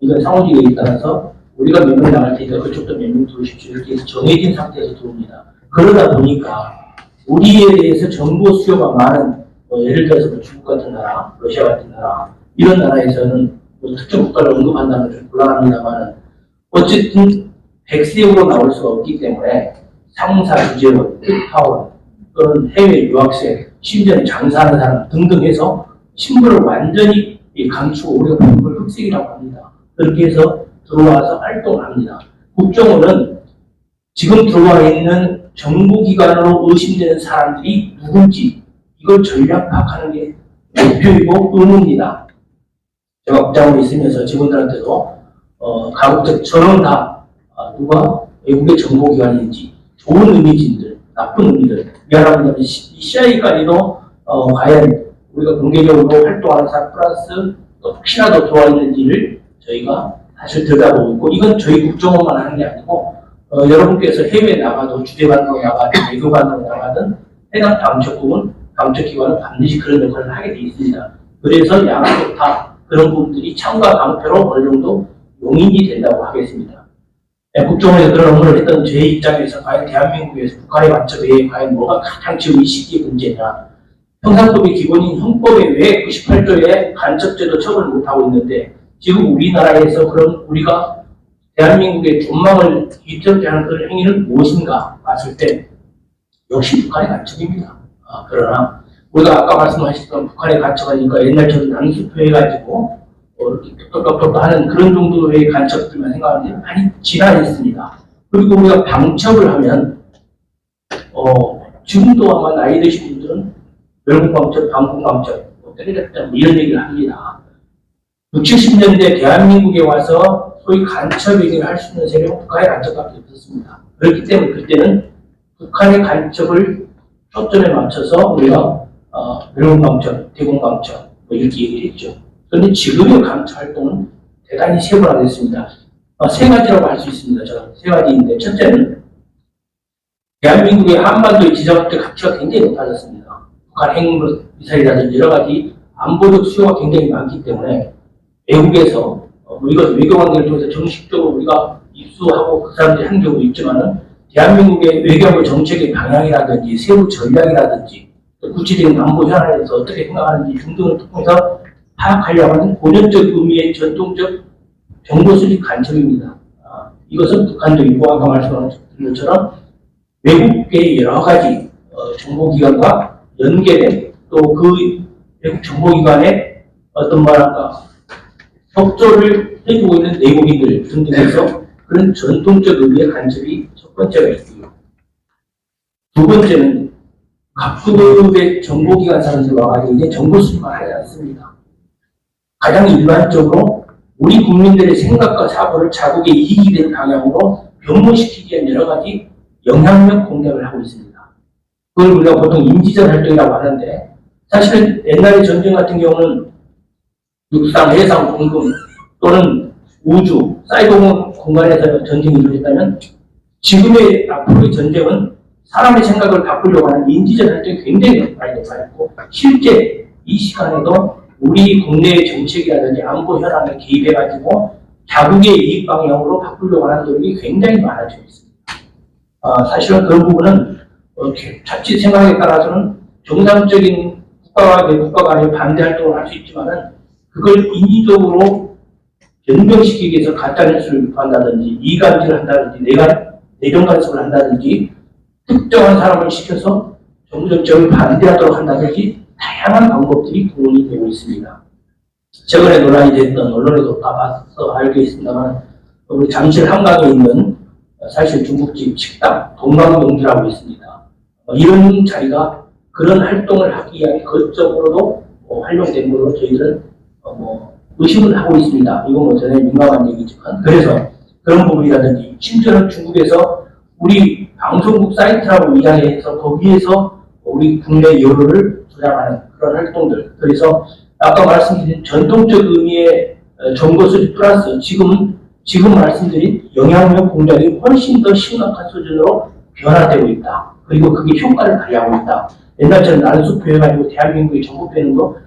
[SPEAKER 13] 이건 상호지에 따라서 우리가 몇 명 나갈 테니까 그쪽도 몇 명 들어오십시오 이렇게 해서 정해진 상태에서 들어옵니다. 그러다 보니까 우리에 대해서 정보 수요가 많은 예를 들어서 중국 같은 나라, 러시아 같은 나라 이런 나라에서는 특정 국가를 언급한다면 좀 곤란합니다만 어쨌든 백세으로 나올 수가 없기 때문에 상사 주재원, 특파원 또는 해외 유학생, 심지어는 장사하는 사람 등등 해서 신분을 완전히 감추고 우리가 부르는 걸 흑색이라고 합니다. 그렇게 해서 들어와서 활동을 합니다. 국정원은 지금 들어와 있는 정보기관으로 의심되는 사람들이 누군지 이걸 전략 파악하는 게 목표이고 의무입니다. 제가 국장으로 있으면서 직원들한테도 가급적 저는 다 누가 외국의 정보기관인지 좋은 의미진들, 나쁜 의미들 미안합니다. CIA까지도 과연 우리가 공개적으로 활동하는 사람 플러스 또 혹시나 더 들어와 있는지를 저희가 사실 들여다보고 있고 이건 저희 국정원만 하는 게 아니고 여러분께서 해외에 나가도 주재반으로 나가든 외교관으로 나가든 해당 방첩기관은 반드시 그런 역할을 하게 돼 있습니다. 그래서 양쪽 다 그런 부분들이 참가 방패로 어느 정도 용인이 된다고 하겠습니다. 국정원에서 그런 업무를 했던 제 입장에서 과연 대한민국에서 북한의 간첩에 과연 뭐가 가장 지금 이 시기의 문제냐. 형사법의 기본인 헌법에 왜 98조에 간첩죄도 처벌을 못하고 있는데 지금 우리나라에서 그럼 우리가 대한민국의 존망을 뒤틀게 하는 그런 행위는 무엇인가 봤을 때 역시 북한의 간첩입니다. 그러나 우리가 아까 말씀하셨던 북한의 간첩하니까 옛날처럼 난수표해가지고 이렇게 톡톡톡톡 하는 그런 정도의 간첩들만 생각하는데 많이 진화했습니다. 그리고 우리가 방첩을 하면 지금도 아마 나이 드신 분들은 외국 방첩, 방공 방첩, 때리랬다 이런 얘기를 합니다. 60, 70년대 대한민국에 와서 소위 간첩 얘기를 할 수 있는 세력은 북한의 간첩밖에 없었습니다. 그렇기 때문에 그때는 북한의 간첩을 초점에 맞춰서 우리가 외국 방첩, 대공 방첩 이렇게 얘기를 했죠. 그런데 지금의 감찰 활동은 대단히 세분화됐습니다. 세 가지라고 할 수 있습니다. 저는 세 가지인데 첫째는 대한민국의 한반도의 지정학적 가치가 굉장히 높아졌습니다. 북한 핵미사일이라든지 여러 가지 안보적 수요가 굉장히 많기 때문에 외국에서 이것 외교관계를 통해서 정식적으로 우리가 입수하고 그 사람들이 한 경우도 있지만은 대한민국의 외교부 정책의 방향이라든지 세부 전략이라든지 구체적인 안보 현안에 대해서 어떻게 생각하는지 등등을 통해서 파악하려고 하는 고전적 의미의 전통적 정보 수집 간첩입니다. 이것은 북한도 있고 아까 말씀하신 것처럼 외국의 여러 가지 정보기관과 연계된 또 그 외국 정보기관의 어떤 뭐랄까 협조를 해주고 있는 내국인들 등등해서 그런 전통적 의미의 간첩이 첫 번째가 있고요. 두 번째는 각국의 정보기관 사람들이 와가지고 이제 정보 수집을 하지 않습니다. 가장 일반적으로 우리 국민들의 생각과 사고를 자국의 이익이 되는 방향으로 변모시키기 위한 여러 가지 영향력 공략을 하고 있습니다. 그걸 우리가 보통 인지전 활동이라고 하는데 사실은 옛날의 전쟁 같은 경우는 육상, 해상, 공군 또는 우주, 사이버 공간에서 전쟁이 이루어졌다면 지금의 앞으로의 전쟁은 사람의 생각을 바꾸려고 하는 인지전 활동이 굉장히 많이 높아졌고 실제 이 시간에도 우리 국내의 정책이라든지 안보 현안에 개입해가지고 자국의 이익 방향으로 바꾸려고 하는 노력이 굉장히 많아지고 있습니다. 사실은 그런 부분은 자칫 생각에 따라서는 정상적인 국가 간의 반대 활동을 할 수 있지만은 그걸 인위적으로 변경시키기 위해서 가짜뉴스를 유포한다든지 이간질을 한다든지 내정 간섭을 한다든지 특정한 사람을 시켜서 정부 정책을 반대하도록 한다든지 다양한 방법들이 동원이 되고 있습니다. 최근에 논란이 됐던 언론에도 다 봐서 알겠습니다만 우리 잠실 한강에 있는 사실 중국집 식당 동방용주라고 있습니다. 이런 자리가 그런 활동을 하기 위한 거적으로도 활용된 걸로 저희들은 의심을 하고 있습니다. 이건 뭐 전에 민감한 얘기지만. 그래서 그런 부분이라든지, 심지어는 중국에서 우리 방송국 사이트라고 위장해서 거기에서 우리 국내 여론을 조장하는 그런 활동들. 그래서 아까 말씀드린 전통적 의미의 정보 수집 플러스 지금 말씀드린 영향력 공작이 훨씬 더 심각한 수준으로 변화되고 있다. 그리고 그게 효과를 발휘하고 있다. 옛날처럼 난수표해가지고 대한민국의 정보 빼는 거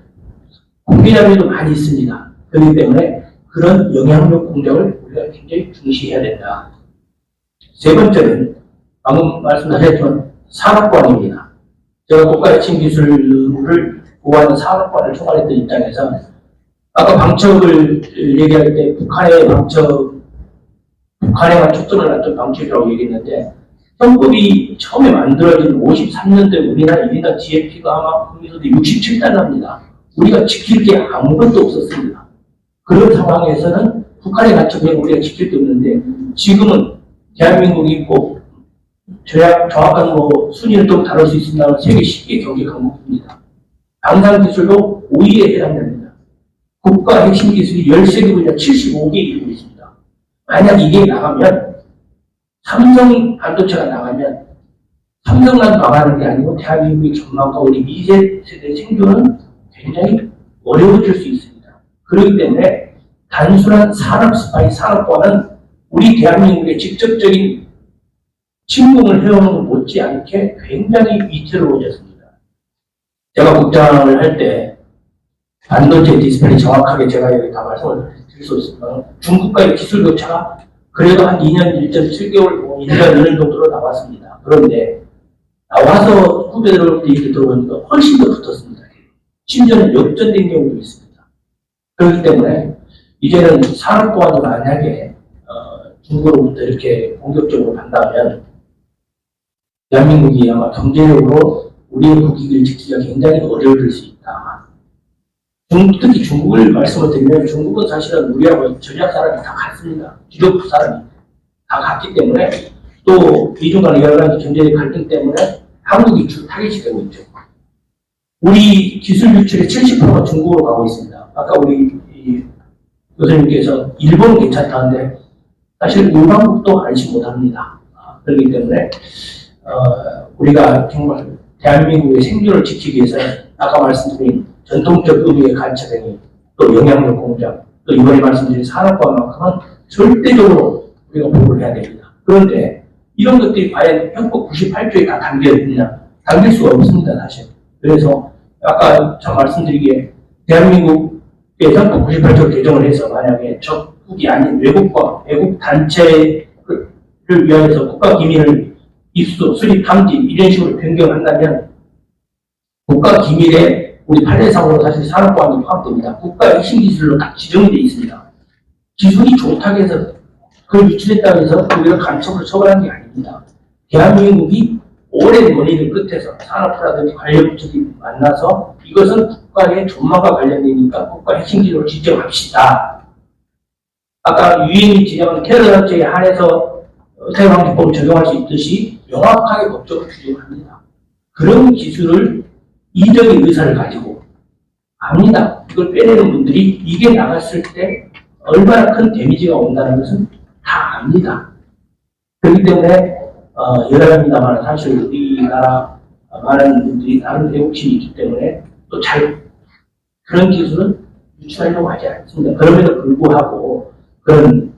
[SPEAKER 13] 공개 자료도 많이 있습니다. 그렇기 때문에 그런 영향력 공작을 우리가 굉장히 중시해야 된다. 세 번째는 방금 말씀하셨지만 산업관입니다. 제가 국가핵심 기술을 보호하는 산업관을 총괄했던 입장에서 아까 방첩을 얘기할 때 북한에만 초점을 놨던 방첩이라고 얘기했는데 헌법이 처음에 만들어진 53년도에 우리나라 1인당 GDP가 아마 거기서도 67달러입니다. 우리가 지킬 게 아무것도 없었습니다. 그런 상황에서는 북한의 가치를 우리가 지킬 게 없는데 지금은 대한민국이 꼭 정확한 순위를 또 다룰 수 있습니다만 세계 10개 경제 강국입니다. 방산 기술도 5위에 해당됩니다. 국가 핵심 기술이 13개 분야 75개 이루고 있습니다. 만약 이게 나가면 삼성 반도체가 나가면 삼성만 망하는 게 아니고 대한민국의 전망과 우리 미래 세대의 생존은 굉장히 어려워질 수 있습니다. 그렇기 때문에 단순한 산업 스파이 산업과는 우리 대한민국의 직접적인 침공을 해오는 것 못지않게 굉장히 위태로워졌습니다. 제가 국장을 할 때 반도체 디스플레이 정확하게 제가 여기 다 말씀을 드릴 수 있습니다. 중국과의 기술 교차가 그래도 한 2년 1.7개월, 1년 정도로 나왔습니다. 그런데 나와서 후배들한테 얘기 들어보니까 훨씬 더 붙었습니다. 심지어는 역전된 경우도 있습니다. 그렇기 때문에 이제는 산업보안이 만약에 중국으로부터 이렇게 공격적으로 간다면 대한민국이 아마 경제력으로 우리의 국익을 지키기가 굉장히 어려울 수 있다. 특히 중국을 말씀을 드리면 중국은 사실은 우리하고 전략 사람이 다 같습니다. 주력 사람이 다 같기 때문에 또 미중 간의 여러 가지 경제적 갈등 때문에 한국이 주 타겟이 되고 있죠. 우리 기술 유출의 70%가 중국으로 가고 있습니다. 아까 우리 교수님께서 일본은 괜찮다는데 사실 일반국도 안심 못합니다. 그렇기 때문에 우리가 정말 대한민국의 생존을 지키기 위해서 아까 말씀드린 전통적 의미의 간첩행위, 또 영향력 공작, 또 이번에 말씀드린 산업과만큼은 절대적으로 우리가 보호를 해야 됩니다. 그런데 이런 것들이 과연 헌법 98조에 다 담겨있느냐? 담길 수가 없습니다, 사실. 그래서 아까 저 말씀드리기에 대한민국의 헌법 98조를 개정을 해서 만약에 적국이 아닌 외국 단체를 위하여서 국가기밀을 입수, 수립, 탐지 이런 식으로 변경한다면 국가기밀에 우리 판례상으로 사실 산업보안이 포함됩니다. 국가 핵심 기술로 딱 지정이 되어 있습니다. 기술이 좋다고 해서 그걸 유출했다고 해서 우리가 간첩으로 처벌한 게 아닙니다. 대한민국이 오랜 논의를 끝에서 산업부라든지 관련 부처들이 만나서 이것은 국가의 존망과 관련되니까 국가 핵심 기술을 지정합시다. 아까 유엔이 지정한 테러 단체에 한해서 테러 방지법을 적용할 수 있듯이 명확하게 법적으로 규정합니다. 그런 기술을 이적인 의사를 가지고 압니다. 이걸 빼내는 분들이 이게 나갔을 때 얼마나 큰 데미지가 온다는 것은 다 압니다. 그렇기 때문에 여담입니다만 사실 우리나라 많은 분들이 다른 애국심이 있기 때문에 또 그런 기술은 유출하려고 하지 않습니다. 그럼에도 불구하고 그런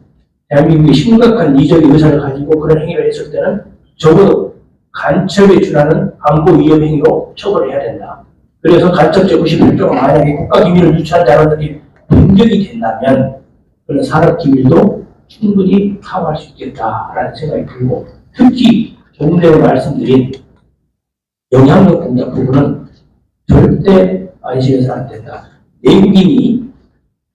[SPEAKER 13] 대한민국의 심각한 이적인 의사를 가지고 그런 행위를 했을 때는 적어도 간첩에 준하는 안보 위협 행위로 처벌해야 된다. 그래서 간첩 제98조가 만약에 국가기밀을 유출한 자들이 변경이 된다면 그런 산업기밀도 충분히 커버할 수 있겠다라는 생각이 들고 특히 조금 전에 말씀드린 영향력 공작 부분은 절대 안심해서는 안 된다. 내국인이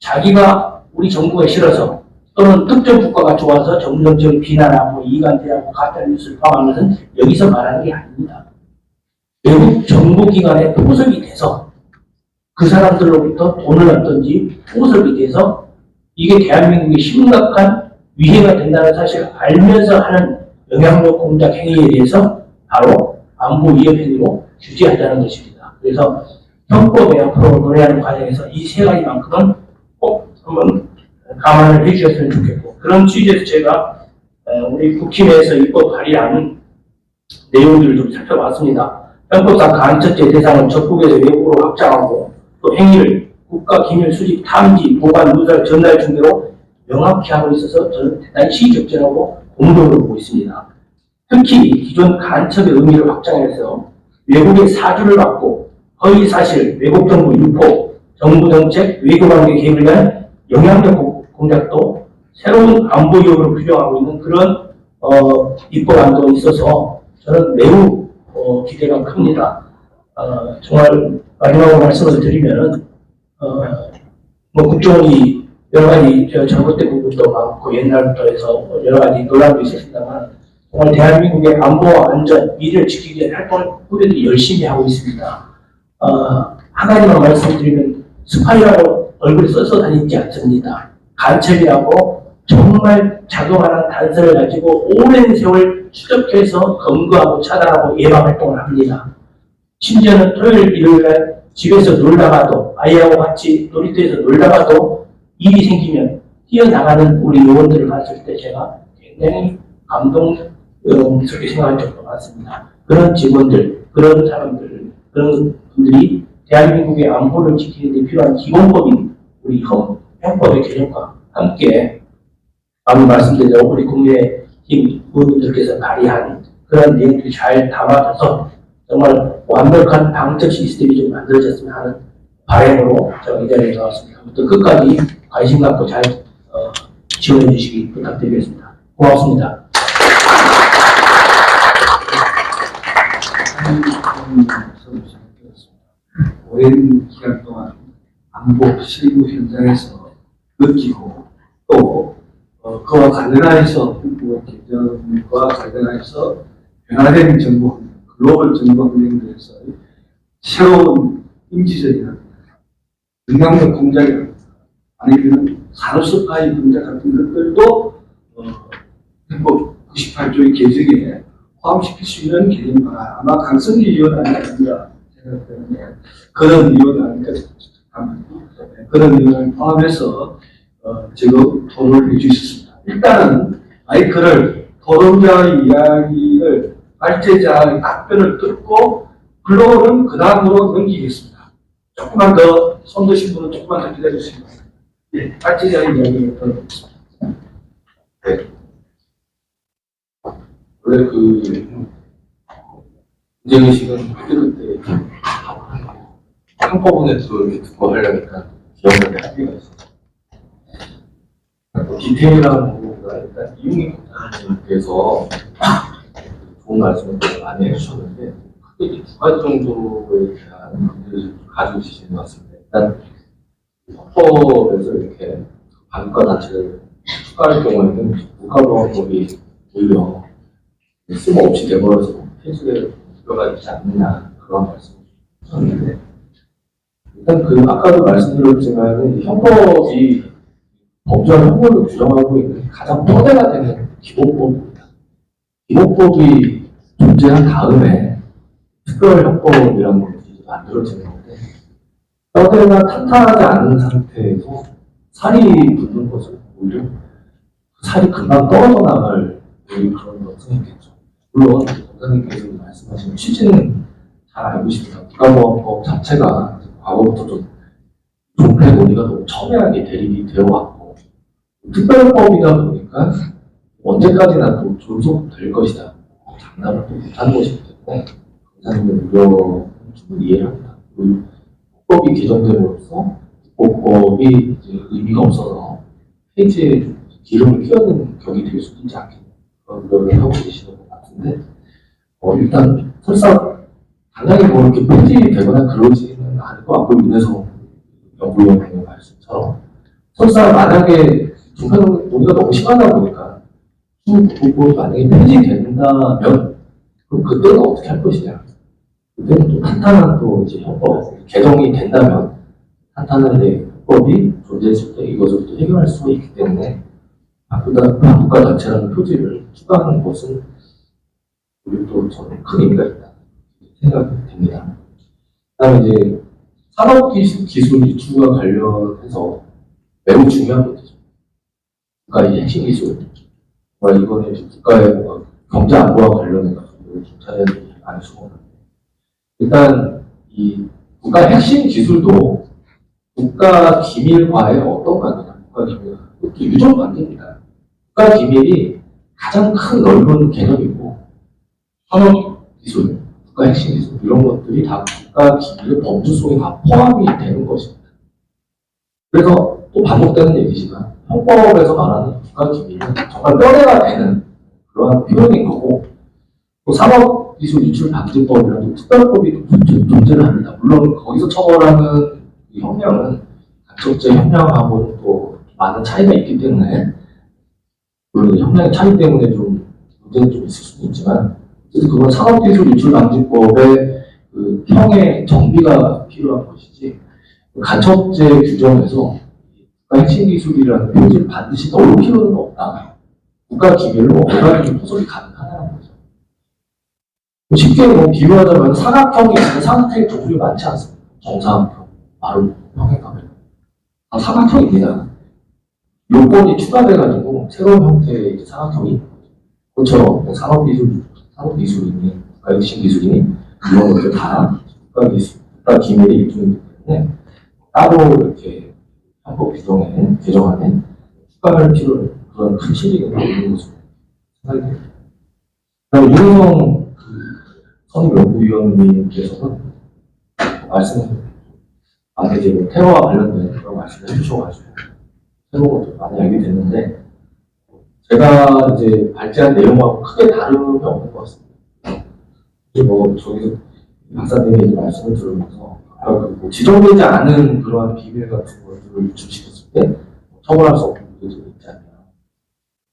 [SPEAKER 13] 자기가 우리 정부에 싫어서 또는 특정 국가가 좋아서 정정적인 비난하고 이간질하고 가짜뉴스를 방하는 것은 여기서 말하는 게 아닙니다. 외국 정보기관에 포섭이 돼서 그 사람들로부터 돈을 얻든지 포섭이 돼서 이게 대한민국에 심각한 위해가 된다는 사실을 알면서 하는 영향력 공작 행위에 대해서 바로 안보 위협 행위로 규제하자는 것입니다. 그래서 헌법에 앞으로 논의하는 과정에서 이 세 가지만큼은 꼭 한번 감안을 해주셨으면 좋겠고, 그런 취지에서 제가 우리 국힘에서 입법 발의한 내용들을 좀 살펴봤습니다. 헌법상 간첩죄 대상을 적국에서 외국으로 확장하고 또 행위를 국가 기밀 수집, 탐지, 보관, 누설, 전달 중대로 명확히 하고 있어서 저는 대단히 시의적절하고 공동으로 보고 있습니다. 특히 기존 간첩의 의미를 확장해서 외국의 사주를 받고 허위 사실, 외국 정보 유포, 정부 정책, 외교관계 개입을 위한 영향력 공작도 새로운 안보 위협으로 규정하고 있는 그런 입법안도 있어서 저는 매우 기대가 큽니다. 정말 마지막으로 말씀을 드리면은 뭐 국정원이 여러 가지 잘못된 부분도 많고 옛날부터 해서 여러 가지 논란도 있었습니다만 정말 대한민국의 안보와 안전, 미래를 지키기 위해 활동을 후배들이 열심히 하고 있습니다. 한 가지만 말씀드리면 스파이라고 얼굴에 써서 다니지 않습니다. 간첩이라고 정말 작용하는 단서를 가지고 오랜 세월 추적해서 검거하고 차단하고 예방 활동을 합니다. 심지어는 토요일, 일요일날 집에서 놀다가도 아이하고 같이 놀이터에서 놀다가도 일이 생기면 뛰어나가는 우리 요원들을 봤을 때 제가 굉장히 감동스럽게 생각한 적도 많습니다. 그런 직원들, 그런 사람들, 그런 분들이 대한민국의 안보를 지키는 데 필요한 기본법인 우리 형법의 개념과 함께 아무 말씀드린 우리 국민의힘 의원님들께서 발의한 그런 내용들이 잘 담아져서 정말 완벽한 방첩 시스템이 좀 만들어졌으면 하는 바람으로 제가 이 자리에 나왔습니다. 아무튼 끝까지 관심 갖고 잘 지원해 주시기 부탁드리겠습니다. 고맙습니다.
[SPEAKER 6] 오랜 기간 동안 안보 실무 현장에서 느끼고 또 그와 관련하여서 정부 개정과 관련하여서 변화된 정보, 글로벌 정보 환경에서 새로운 인지적이나 능력적 공작이나 아니면 산업 스파이 공작 같은 것들도 헌법 98조의 개정에 포함시킬 수 있는 개념과 아마 강성기 의원 아니라 생각되는데 그런 의원 아닐까 생각합니다. 그런 의원을 포함해서 지금 토론을 해주셨습니다. 일단은 마이크를 토론자의 이야기를 발제자의 답변을 듣고 블로그는 그 다음으로 넘기겠습니다. 조금만 더 손 드신 분은 조금만 더 기다려주시면 예, 발제자의 이야기를 들어보겠습니다.
[SPEAKER 9] 네. 원래 그 문제의식은 그때 한꺼번에도 이렇게 듣고 하려니까 기억나게 할 필요가 있어요. 디테일한 부분보다 일단 이용익님께서 좋은 말씀을 많이 해주셨는데 크게 두 가지 정도에 대한 문제를 가지고 계시는 것 같습니다. 일단 헌법에서 이렇게 반국가 단체를 추가할 경우에는 국가보안법이 오히려 쓸모없이 내버려서 폐지를 우려가 있지 않느냐 그런 말씀을 하셨는데 일단 그 아까도 말씀드렸지만 헌법이 법조와 형벌을 규정하고 있는 가장 뼈대가 되는 기본법입니다. 기본법이 존재한 다음에 특별형법이라는 것이 만들어지는 건데 뼈대가 탄탄하지 않은 상태에서 살이 붙는 것은 오히려 살이 금방 떨어져 나갈 그런 것은 생겼겠죠. 물론 원장님께서 말씀하신 취지는 잘 알고 있습니다. 국가보안법 자체가 과거부터 좀 종패 논의가 너무 첨예하게 대립이 되어 왔고 특별법이다 보니까 언제까지나 또 존속될 것이다. 장담을 또 못하는 것이기 때문에 원장님의 우려는 충분히 이해를 합니다. 법이 개정됨으로써 법이 의미가 없어서 폐지에 기름을 끼얹는 격이 될 수도 있지 않겠냐 그런 우려를 하고 계시는 것 같은데 일단 설사 당연히 뭐 이렇게 폐지되거나 그러지는 않을 것 같고 윤혜성 연구위원의 말씀처럼 설사 만약에 중간 논의가 너무 심하다 보니까 수법이 만약에 폐지된다면 그럼 그때는 어떻게 할 것이냐 그때는 또 탄탄한 또 이제 헌법 개정이 된다면 탄탄한 헌법이 존재했을 때 이것을 또 해결할 수 있기 때문에 국가 자체라는 표지를 추가하는 것은 우리 또 저는 큰 의미가 있다 생각이 됩니다. 그다음에 이제 산업기술 유출과 관련해서 매우 중요한 문제죠. 국가의 핵심 기술. 이번에 국가의 뭔가 경제 안보와 관련해가지고 경찰이 안 수가 없는데, 일단 이 국가 핵심 기술도 국가 기밀과의 어떤 관계냐? 국가 기밀, 그것도 유전 관계입니다. 국가 기밀이 가장 큰 넓은 개념이고, 산업 기술, 국가 핵심 기술 이런 것들이 다 국가 기밀의 범주 속에 다 포함이 되는 것입니다. 그래서 또 반복되는 얘기지만 헌법에서 말하는 국가 기밀은 정말 뼈대가 되는 그러한 표현인 거고, 또 산업기술유출방지법이라는 특별법이 존재를 합니다. 물론 거기서 처벌하는 이 형량은 간첩죄 형량하고는 또 많은 차이가 있기 때문에, 물론 형량의 차이 때문에 좀 문제는 좀 있을 수는 있지만, 어쨌든 그건 산업기술유출방지법의 그 형의 정비가 필요한 것이지, 간첩죄 규정에서 국가 핵심 기술이라는 표지를 반드시 넣을 필요는 없다. 국가 기밀로 얼마든지 포섭이 가능하다는 거죠. 쉽게 비유하자면 사각형이 있는데 사각형의 종류가 많지 않습니다. 정사각형, 마름형에 가면 다 사각형입니다. 요건이 추가돼가지고 새로운 형태의 이제 사각형이 있는 거죠. 그것처럼 산업기술이니 국가 핵심 기술이니 이런 것들 다 국가 기술, 국가 기밀의 일종이기 때문에 따로 이렇게 헌법 규정에 개정안에 추가할 필요는 그런 큰 실익은 없는 것으로 생각이 됩니다. 그다음에 윤호성 선임연구위원님께서는 많이 이제 테러와 관련된 그런 말씀을 해주셔가지고 새로운 것도 많이 알게 됐는데, 제가 이제 발제한 내용하고 크게 다름이 없는 것 같습니다. 저기서 박사님의 이제 말씀을 들으면서 뭐 지정되지 않은 그러한 비밀 같은 것들을 유출시켰을 때 처벌할 수 없는 문제들이 있지 않냐,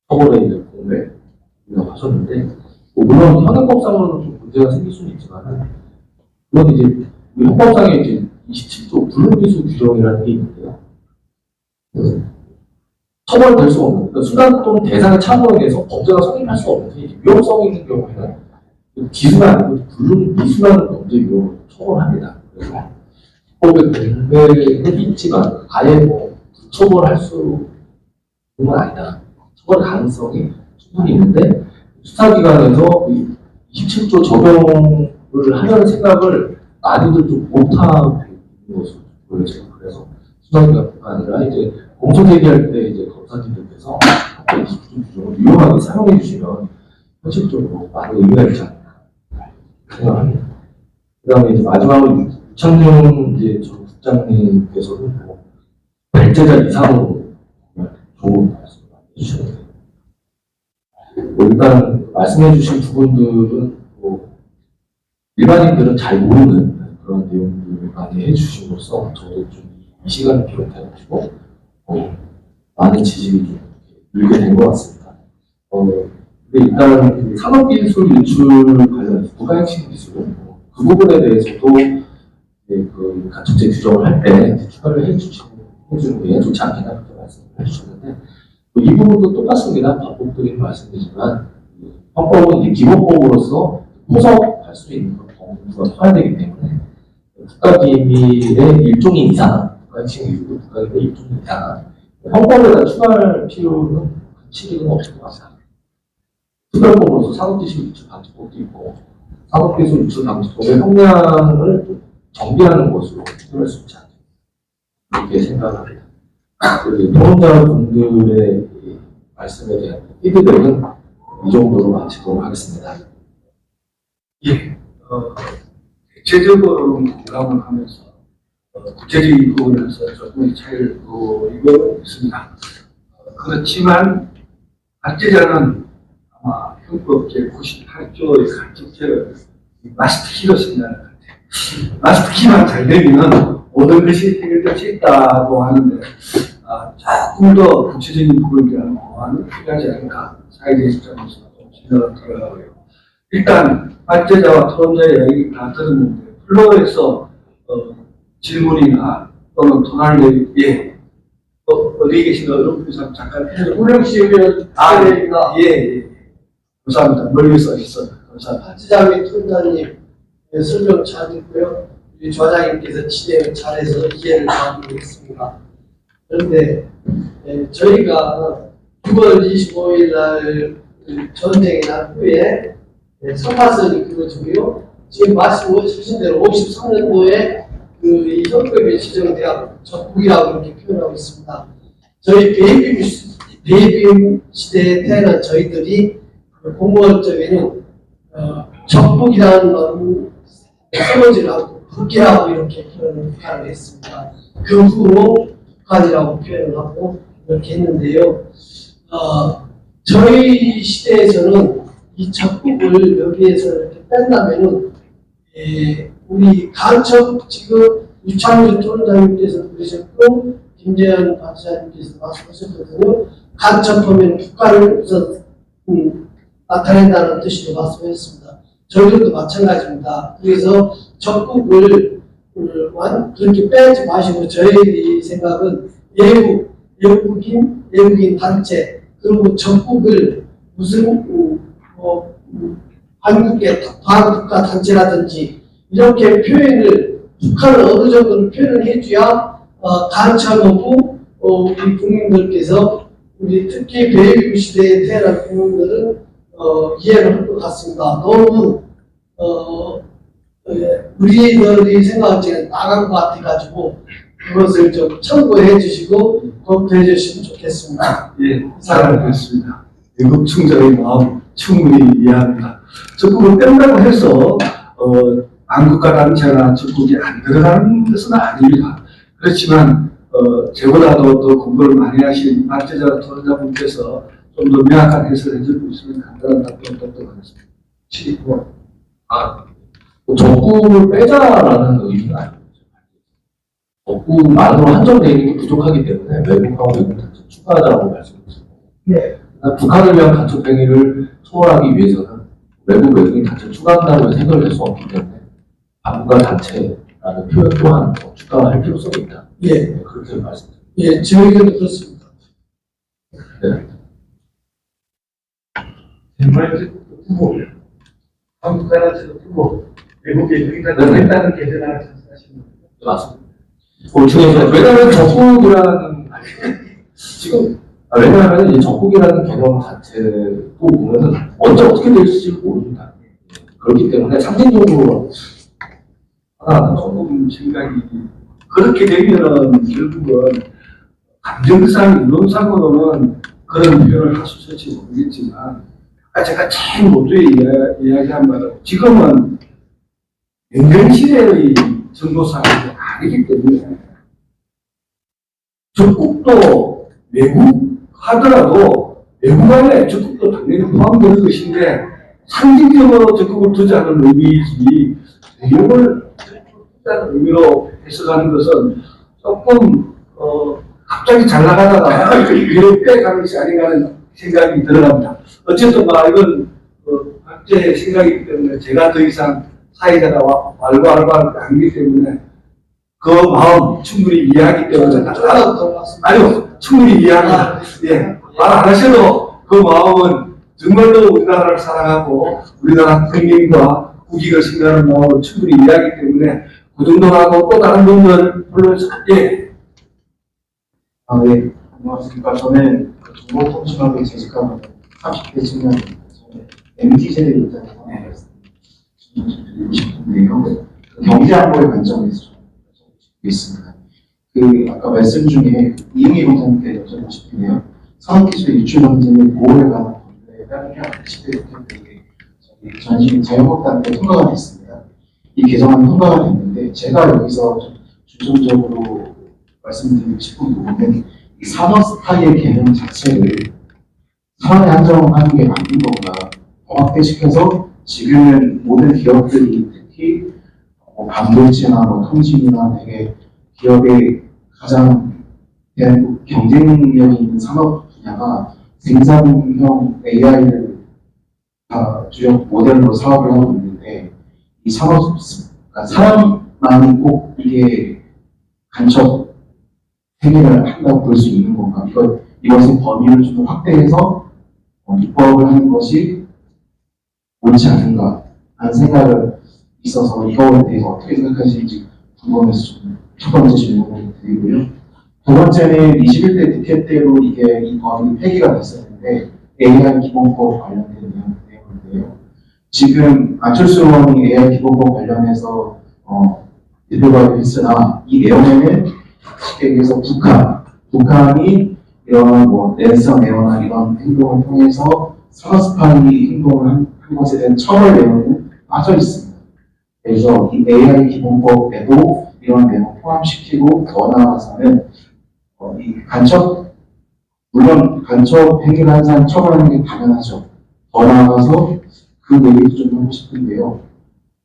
[SPEAKER 9] 처벌의 이제 공백이라고 하셨는데, 물론 현행법상으로는 좀 문제가 생길 수는 있지만, 그건 이제 우리 헌법상에 이제 27조 불능기술 규정이라는 게 있는데요. 처벌될 수 없는, 그러니까 수단 또는 대상의 착오에 대해서 범죄가 성립할 수 없는 게 위험성이 있는 경우에는 기수가 아니고 미수라는 범죄 위험을 처벌합니다. 그래서 법의 공백은 있지만 아예 뭐 처벌할 수 있는 건 아니다. 처벌 가능성이 충분히 있는데, 수사기관에서 27조 적용을 하려는 생각을 많이들 좀 못하고 있는 것으로 보여져요. 그래서 수사기관뿐만 아니라 이제 공소 제기할 때 이제 검사님들께서 27조 규정을 유용하게 사용해 주시면 현실적으로 많은 의미가 있지 않나 생각합니다. 그 다음에 이제 마지막으로 유창룡 이제 전 국장님께서는 뭐 발제자 이상으로 좋은 말씀을 해주셨는데, 일단 말씀해주신 부분들은 뭐 일반인들은 잘 모르는 그런 내용들을 많이 해주심으로써 저도 좀 이 시간을 비롯해가지고 많은 지식이 좀 늘게 된 것 같습니다. 근데 일단 산업기술 유출 관련해서 국가 핵심 기술 그 부분에 대해서도 그 간첩죄 규정을 할 때 추가를 해주는 게 좋지 않겠나 그렇게 말씀을 해주셨는데, 이 부분도 똑같습니다. 반복드린 말씀이지만 헌법은 이제 기본법으로서 포섭할 수 있는 범주가 포함되기 때문에 국가기밀의 일종인 이상, 국가 핵심 기술도 국가기밀의 일종인 이상 헌법에다 추가할 필요는 실익은 없을 것 같습니다. 특별법으로서 산업기술 유출 방지법도 있고 산업기술 유출 방지법의 형량을 정비하는 것으로 해결할 수 있지 않을까 이렇게 생각합니다. 토론자분들의 말씀에 대한 피드백은 이 정도로 마치도록 하겠습니다.
[SPEAKER 6] 예, 대체적으로 공감을 하면서 구체적인 부분에서 조금의 차이를 보이고 있습니다. 그렇지만 발제자는 아마 형법 제98조의 간첩죄를 마스터키로 생각하는 것 같아요. 마스터키만 잘 되면 모든 것이 해결될 수 있다고 하는데 조금 더 구체적인 부분에 대한 보완은 필요하지 않을까 사회적 입장에서 생각을 들어가고요. 일단 발제자와 토론자의 이야기 다 들었는데 플로어에서 질문이나 또는 토론할 예 어디에 계신가 이런 분이 잠깐
[SPEAKER 8] 운영시위원
[SPEAKER 6] 아, 예. 감사합니다. 멀리서 있어요. 감사합니다.
[SPEAKER 8] 박지장미 총장님 설명 잘 듣고요. 우리 조장님께서 진행을 잘해서 이해를 도와드리겠습니다.
[SPEAKER 14] 그런데 저희가 6월 25일 날 전쟁이 난 후에 성파선이 그루어지고요. 지금 말씀하신 대로 53년도에 이 헌법에 지정된 적국이라고 이렇게 표현하고 있습니다. 저희 베이비 시대에 태어난 저희들이 공무원 쪽에는 적국이라는 말은 써보지 않고 북이라고 이렇게 표현을 했습니다. 그 후로 북한이라고 표현을 하고 이렇게 했는데요. 저희 시대에서는 이 적국을 여기에서 이렇게 뺀다면은 우리 간첩 지금 유창준 토론장님께서 그러셨고 김재현 박사님께서 말씀하셨거든요. 간첩하면 북한을 우선 나타낸다는 뜻으로 말씀하셨습니다. 저희들도 마찬가지입니다. 그래서 적국을 그렇게 빼지 마시고 저희 생각은 외국인 단체 그리고 적국을 무슨 한국의 반국가 단체라든지 이렇게 표현을 북한을 어느 정도로 표현을 해줘야 간첩하고 우리 국민들께서 우리 특히 베이비 시대에 태어난 국민들은 이해를 할 것 같습니다. 너무 우리들이 생각하기에는 나간 것 같아가지고 그것을 좀 참고해 주시고 검토해 주시면 좋겠습니다.
[SPEAKER 6] 예, 사랑하겠습니다. 외국 충정의 마음 충분히 이해합니다. 적국을 뺀다고 해서 안국가 단체나 적국이 안 들어가는 것은 아닙니다. 그렇지만 저보다도 더 공부를 많이 하신 박재자 토론자분께서 좀 더 명확한 해설을 해주고 있으면 간단한 답변 듣도록 하겠습니다.
[SPEAKER 9] 적국을 빼자라는 의미는 아닙니다. 적국만으로 한정되어 있는 게 부족하기 때문에 외국하고 외국 단체 추가하자고 말씀드렸습니다.
[SPEAKER 14] 네.
[SPEAKER 9] 북한을 위한 간첩 행위를 처벌하기 위해서는 외국인 단체를 추가한다고 해서 해결될 수 없기 때문에 반국가 단체라는 표현 또한 추가할 필요성이 있다.
[SPEAKER 14] 예.
[SPEAKER 9] 그렇게 말씀드립니다.
[SPEAKER 14] 예, 제 의견도 그렇습니다.
[SPEAKER 9] 네.
[SPEAKER 8] 후보, 한국가라서도 후보, 외국의 유인자가 했다는 계산을 하시는
[SPEAKER 9] 네, 맞습니다. 왜냐하면 적국이라는 지금 왜냐하면 이 적국이라는 개념 자체도 보면은 언제 어떻게 될지 모릅니다. 그렇기 때문에 상징적으로 하나
[SPEAKER 6] 조금 생각이 그렇게 되면은 결국은 감정상 이론상으로는 그런 표현을 할 수 있을지 모르겠지만 제가 제일 모두에 이야기한 바로 지금은 연경시대의 정도상이 아니기 때문에 적국도 외국 하더라도 외국 안에 적국도 당연히 포함되는 것인데 상징적으로 적국을 두지 않은 의미이지 외국을 두자는 의미로 해석하는 것은 조금 갑자기 잘 나가다가 위로 빼가는 것이 아닌가 하는 생각이 들어갑니다. 어쨌든 이건 각자의 생각이기 때문에 제가 더 이상 사회자가 왈가왈부하지 않기 때문에 그 마음 충분히 이해하기 때문에 아니요 충분히 이해합니다. 예, 말 안 하셔도 그 마음은 정말로 우리나라를 사랑하고 우리나라 국민과 국익을 생각하는 마음을 충분히 이해하기 때문에 그 정도 하고 또 다른 분들 불러서 예.
[SPEAKER 3] 네, 안녕하십니까. 저는 정보통신학에 재직하고 30대 청년입니다. 저는 MZ세대 입장에서 말씀드리고 싶은데요. 경제안보의 관점에서 좀 여쭤보고 있습니다. 아까 말씀 중에 이응희 원장님께 여쭤보고 싶은데요. 산업기술 유출 경쟁의 보호에 관한 법률에 따르면 10대 국회에 전신 자유한국당 때 통과가 됐습니다. 이 개정안이 통과가 됐는데 제가 여기서 좀 중점적으로 말씀드리고 싶은 부분은 이 산업 스파이의 개념 자체를 산업에 한정하는 게 맞는 건가 확대시켜서 지금은 모든 기업들이 특히 반도체나 통신이나 되게 기업의 가장 경쟁력이 있는 산업 분야가 생산형 AI를 주요 모델로 사업을 하고 있는데 이 산업, 그러니까 사람만이 꼭 이게 간첩 행위를 한다고 볼 수 있는 건가? 이것의 범위를 좀 확대해서 입법을 하는 것이 옳지 않은가 하는 생각을 있어서 이거에 대해서 어떻게 생각하시는지 궁금해서 좀 첫 번째 질문을 드리고요.
[SPEAKER 9] 두 번째는 21대 국회 때로 이게 이 법이 폐기가 됐었는데 AI 기본법 관련된 내용인데요. 지금 안철수 의원이 AI 기본법 관련해서 대표가 했으나 이 내용에는 쉽게 얘기해서 북한이 이런 뭐 랜섬 에어나 이런 행동을 통해서 사스파이 행동을 한 것에 대한 처벌 내용은 빠져 있습니다. 그래서 이 AI 기본법에도 이런 내용을 포함시키고 더 나아가서는 이 물론 간첩 행위를 한 사람 처벌하는 게 당연하죠. 더 나아가서 그 얘기도 좀 하고 싶은데요.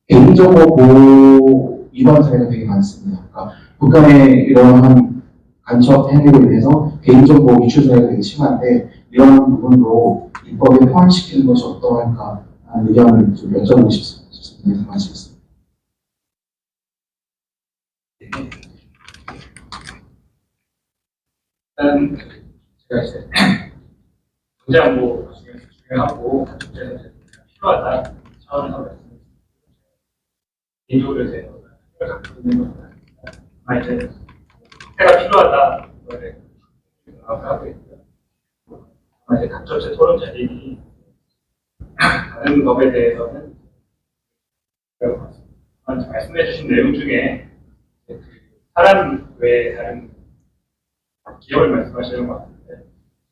[SPEAKER 9] 개인정보 보호 위반 사례가 되게 많습니다. 그러니까 북한의 이러한 간첩 행위로 인해서 개인정보 유출 사례가 되게 심한데 이런 부분도 입법에 포함시키는 것이 어떠할까 하는 의견을 좀 여쭤보고 싶습니다. 마치겠습니다.
[SPEAKER 12] 일단 제가 이제 경제안보 중요하고 경제는 필요하다 차원에서 말씀드렸습니다. 개인적으로 이제 갖고 있는 건 아마 이제 해가 필요하다 이거를 생각하고 있고요. 아마 이제 간접적 토론 자리니 다른 법에 대해서는 말씀해주신 내용 중에 사람 외에 다른 기업을 말씀하시는 것 같은데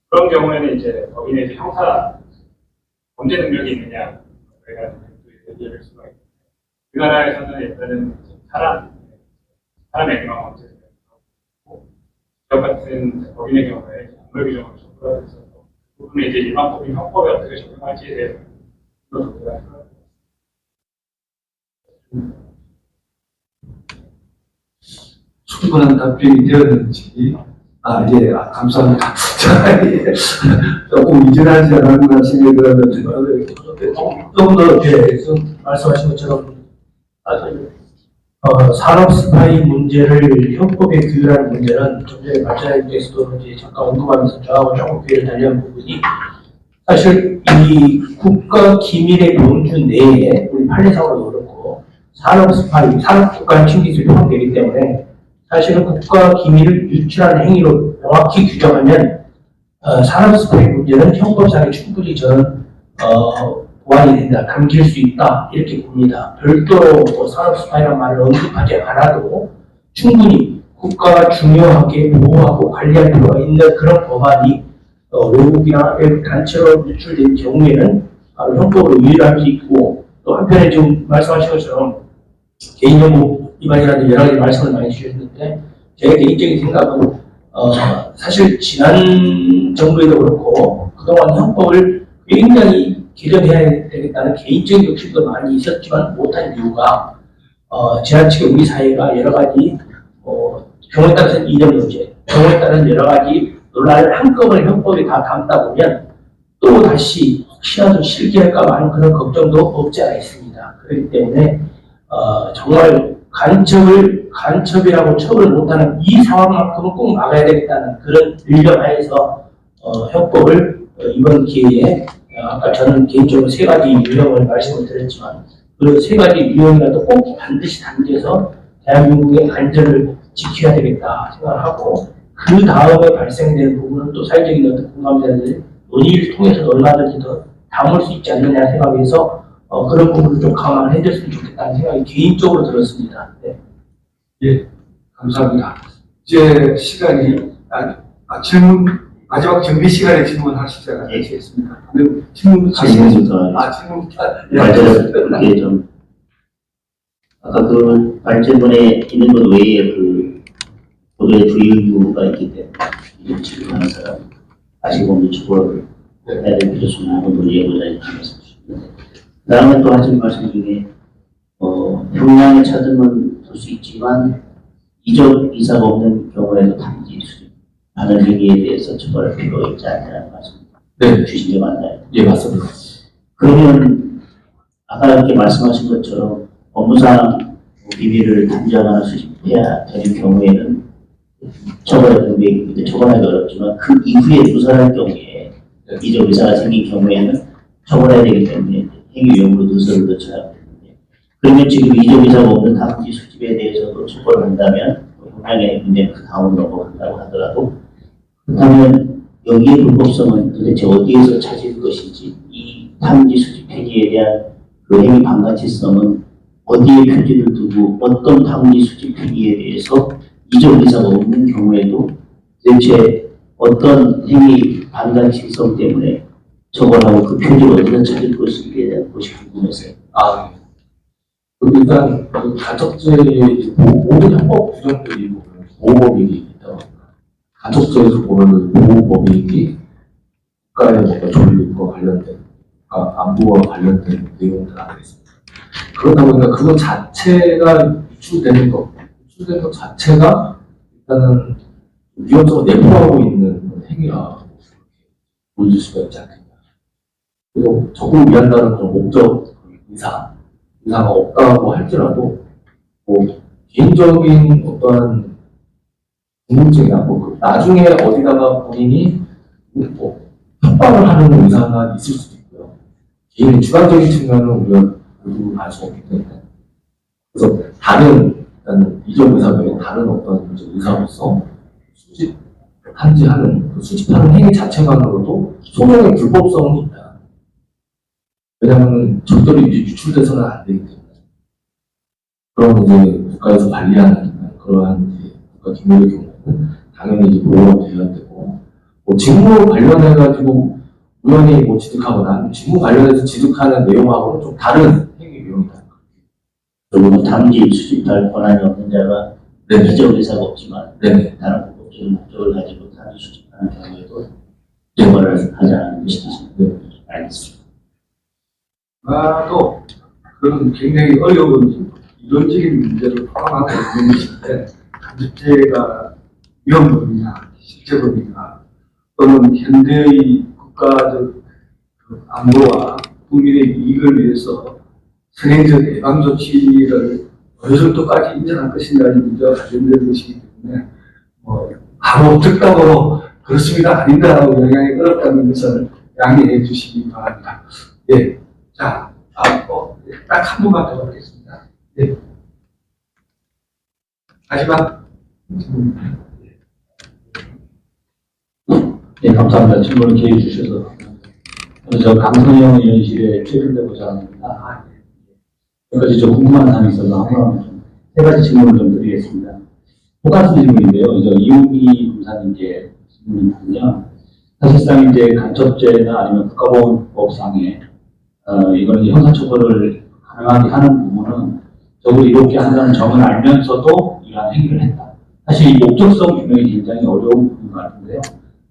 [SPEAKER 12] 그런 경우에는 이제 법인의 이제 형사 범죄 능력이 있느냐 저희가 얘기할 수가 있는데 우리나라에서는 일단은 사람의 그런 범죄 능력이고 기업 같은 법인의 경우에 법률 규정을 적용하고 있어서 그 부분에 이제 일반 법인 형법에 어떻게 적용할지에 대해서 좀 더 논의가
[SPEAKER 6] 충분한 답변이 되었는지 감사합니다. 조금 이전하지 않았나 생각을 하는데
[SPEAKER 13] 조금 더 이렇게 말씀하신 것처럼 산업 스파이 문제를 형법에 규율하는 문제는 좀 전에 발전님께서도 이제 잠깐 언급하면서 저하고 조금 교회를 달리한 부분이 사실 이 국가 기밀의 범주 내에 우리 판례상으로도 그렇고 산업 스파이, 산업 국가 핵심 기술이 포함되기 때문에 사실은 국가 기밀을 유출하는 행위로 명확히 규정하면 산업 스파이 문제는 형법상에 충분히 저는 보완이 된다, 담길 수 있다 이렇게 봅니다. 별도로 뭐 산업 스파이라는 말을 언급하지 않아도 충분히 국가가 중요하게 보호하고 관리할 필요가 있는 그런 법안이 외국이나 외국 단체로 유출된 경우에는 바로 형법으로 유일할 수 있고 또 한편에 지금 말씀하신 것처럼 개인정보 위반이라는 여러 가지 말씀을 많이 주셨는데 제 개인적인 생각은 사실 지난 정부에도 그렇고 그동안 형법을 굉장히 개정해야 되겠다는 개인적인 욕심도 많이 있었지만 못한 이유가 지나치게 우리 사회가 여러 가지 경우에 따라서는 이념 문제, 경우에 따른 여러 가지 논란을 한꺼번에 형법에 다 담다 보면 또 다시 혹시라도 실기할까 하는 그런 걱정도 없지 않아 있습니다. 그렇기 때문에 정말 간첩이라고 처벌을 못하는 이 상황만큼은 꼭 막아야 되겠다는 그런 일념하에서 형법을 이번 기회에 아까 저는 개인적으로 3가지 유형을 말씀을 드렸지만 그 3가지 유형이라도 꼭 반드시 담겨서 대한민국의 안전을 지켜야 되겠다 생각하고 그 다음에 발생되는 부분은 또 사회적인 어떤 공감대들 논의를 통해서 얼마든지 더 담을 수 있지 않느냐 생각해서 그런 부분을 좀 감안해 줬으면 좋겠다는 생각이 개인적으로 들었습니다. 네.
[SPEAKER 6] 예, 감사합니다. 이제 시간이 질문 마지막 정비 시간에 질문하시지 않으시겠습니까? 질문부터 질문부터
[SPEAKER 3] 말대로 좀 아까 그 발제문에 있는 것 외에 그 보도의 불이유가 있기 때문에 이런 질문하는 사람 아직 없는 처벌을 해야 될 필요성을 한번 논의해보자 이렇게 말씀하셨는데 그 다음에 또 하신 말씀 중에 형량의 차등은 볼 수 있지만 이적 이사가 없는 경우에도 단지 수집하는 행위에 대해서 처벌할 필요가 있지 않냐는 말씀 주신 게 맞나요?
[SPEAKER 9] 예, 맞습니다.
[SPEAKER 3] 그러면 아까 이렇게 말씀하신 것처럼 업무상 비밀을 단정하거나 수집해야 되는 경우에는 처벌하기 어렵지만 그 이후에 누설할 경우에 이적 의사가 생긴 경우에는 처벌해야 되기 때문에 행위 유형으로 누설을 넣쳐야 되는데 그러면 지금 이적 의사가 없는 단지 수집에 대해서도 처벌을 한다면 만약에 이제 그 다음으로 넘어간다고 하더라도 그렇다면 여기의 불법성은 도대체 어디에서 찾을 것인지 이 탐지 수집 폐기에 대한 그 행위 반가치성은 어디에 표지를 두고 어떤 탐지 수집 폐기에 대해서 이적 의사가 없는 경우에도 도대체 어떤 행위 반가치성 때문에 저걸 하고 그 표지를 어디서 찾을 것인지에 대한 것이 궁금해서요.
[SPEAKER 9] 일단 그 간첩죄의 모든 형법 규정들이 보면 보호법익이 있다 보니까 간첩죄에서 보면은 보호법익이 국가의 뭔가 존립과 관련된 안보와 관련된 내용들 안에 있습니다. 그러다 보니까 그것 자체가 유출되는 것 자체가 일단은 위험성을 내포하고 있는 행위라 보여줄 수가 있지 않겠냐. 그래서 적을 위한다는 그런 목적, 의사가 없다고 할지라도 뭐 개인적인 어떠한 궁금증이나 뭐 나중에 어디다가 본인이 뭐 협박을 하는 의사가 있을 수도 있고요. 개인의 주관적인 측면은 우리가 모두 알 수 없기 때문에 그래서 다른 일단 이적 의사 외에 다른 어떤 의사로서 수집하는 행위 자체만으로도 소명의 불법성이 있다. 왜냐하면 절대로 이제 유출돼서는 안 되기 때문에 그런 이제 국가에서 관리하는 그러한 이제 국가 기밀의 경우는 당연히 이제 보호가 되어야 되고 뭐 직무 관련해 가지고 우연히 뭐 취득하거나 직무 관련해서 취득하는 내용하고는 좀 다른 행위 유형이다.
[SPEAKER 3] 그리고 탐지 수집할 권한이 없는 자가 이적 의사가 없지만 다른 법적인 목적을 가지고 탐지 수집하는 경우에도 처벌을 하자는 것이죠. 알겠습니다.
[SPEAKER 6] 또 그런 굉장히 어려운 이론적인 문제를 포함하고 있는 것인데 간접죄가 위험범위나 실제범위나 또는 현대의 국가적 안보와 국민의 이익을 위해서 선행적 예방 조치를 어느 정도까지 인정할 것인가의 문제와 관련된 것이기 때문에 바로 즉답으로 그렇습니다 아닌가라고 영향이 어렵다는 것을 양해해 주시기 바랍니다. 예. 자, 딱 한 분만 더 받겠습니다. 네. 마지막.
[SPEAKER 15] 네, 감사합니다. 질문을 기회 주셔서. 저 강선영 의원실에 최근대보자 합니다. 몇 가지 좀 궁금한 사항이 있어서 한번 세 가지 질문을 좀 드리겠습니다. 똑같은 질문인데요. 이우기 검사님께 질문이거든요. 사실상 이제 간첩죄나 아니면 국가보안법상에 이거는 이제 형사처벌을 가능하게 하는 부분은 적어도 이렇게 한다는 점을 알면서도 이러한 행위를 했다. 사실 이 목적성 규명이 굉장히 어려운 부분 같은데요.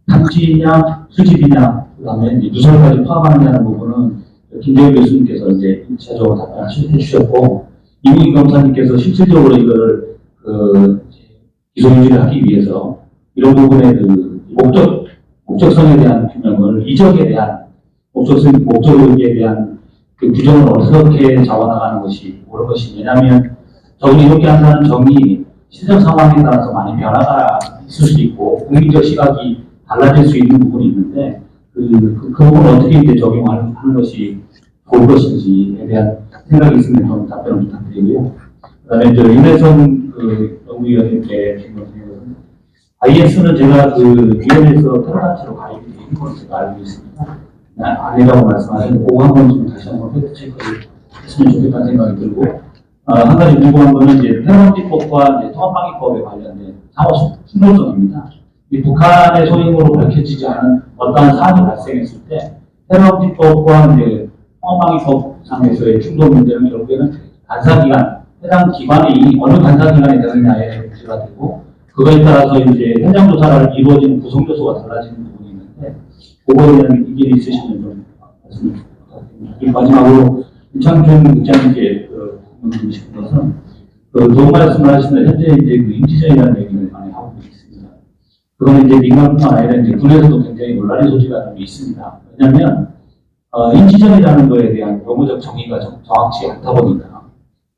[SPEAKER 15] 탐지냐, 수집이냐, 그 다음에 누설까지 포함하느냐는 부분은 김재훈 교수님께서 이제 1차적으로 답변을 해 주셨고, 이우기 검사님께서 실질적으로 이거를 기소유지를 하기 위해서 이런 부분의 목적성에 대한 규명을 이적에 대한 목적에 대한 그 규정을 어떻게 잡아나가는 것이 옳은 것이 왜냐하면 적어도 이렇게 한다는 점이 시정 상황에 따라서 많이 변화가 있을 수 있고 국민적 시각이 달라질 수 있는 부분이 있는데 그 부분을 어떻게 이제 적용하는 것이 좋을 것인지에 대한 생각이 있으면 좀 답변을 부탁드리고요. 그다음에 윤혜성 연구위원님께 질문드리는 IS는 제가 위원회에서 테러단체로 가입이 돼 있는 것으로 제가 알고 있습니다. 아니라고 말씀하셨는데 그거 한번 좀 다시 한번 팩트 체크를 했으면 좋겠다는 생각이 들고 한 가지 궁금한 거는 이제 테러방지법과 이제 통합방위법에 관련된 상호 충돌성입니다. 이 북한의 소행으로 밝혀지지 않은 어떠한 사안이 발생했을 때 테러방지법과 이제 통합방위법 상에서의 충돌 문제는 결국에는 간사기관 해당 기관이 어느 간사기관에 되느냐에 문제가 되고 그거에 따라서 이제 현장 조사가 이루어지는 구성 요소가 달라지는 부분이 있는데 그거에 대한 의견이 있으시면 좀 말씀 부탁드립니다. 마지막으로 이창준 국장님께 질문 싶은 것은 좋은 말씀을 하시면 현재 이제 인지전이라는 얘기를 많이 하고 있습니다. 그거는 이제 민간뿐만 아니라 이제 군에서도 굉장히 논란의 소지가 좀 있습니다. 왜냐하면 인지전이라는 거에 대한 용어적 정의가 정확치 않다 보니까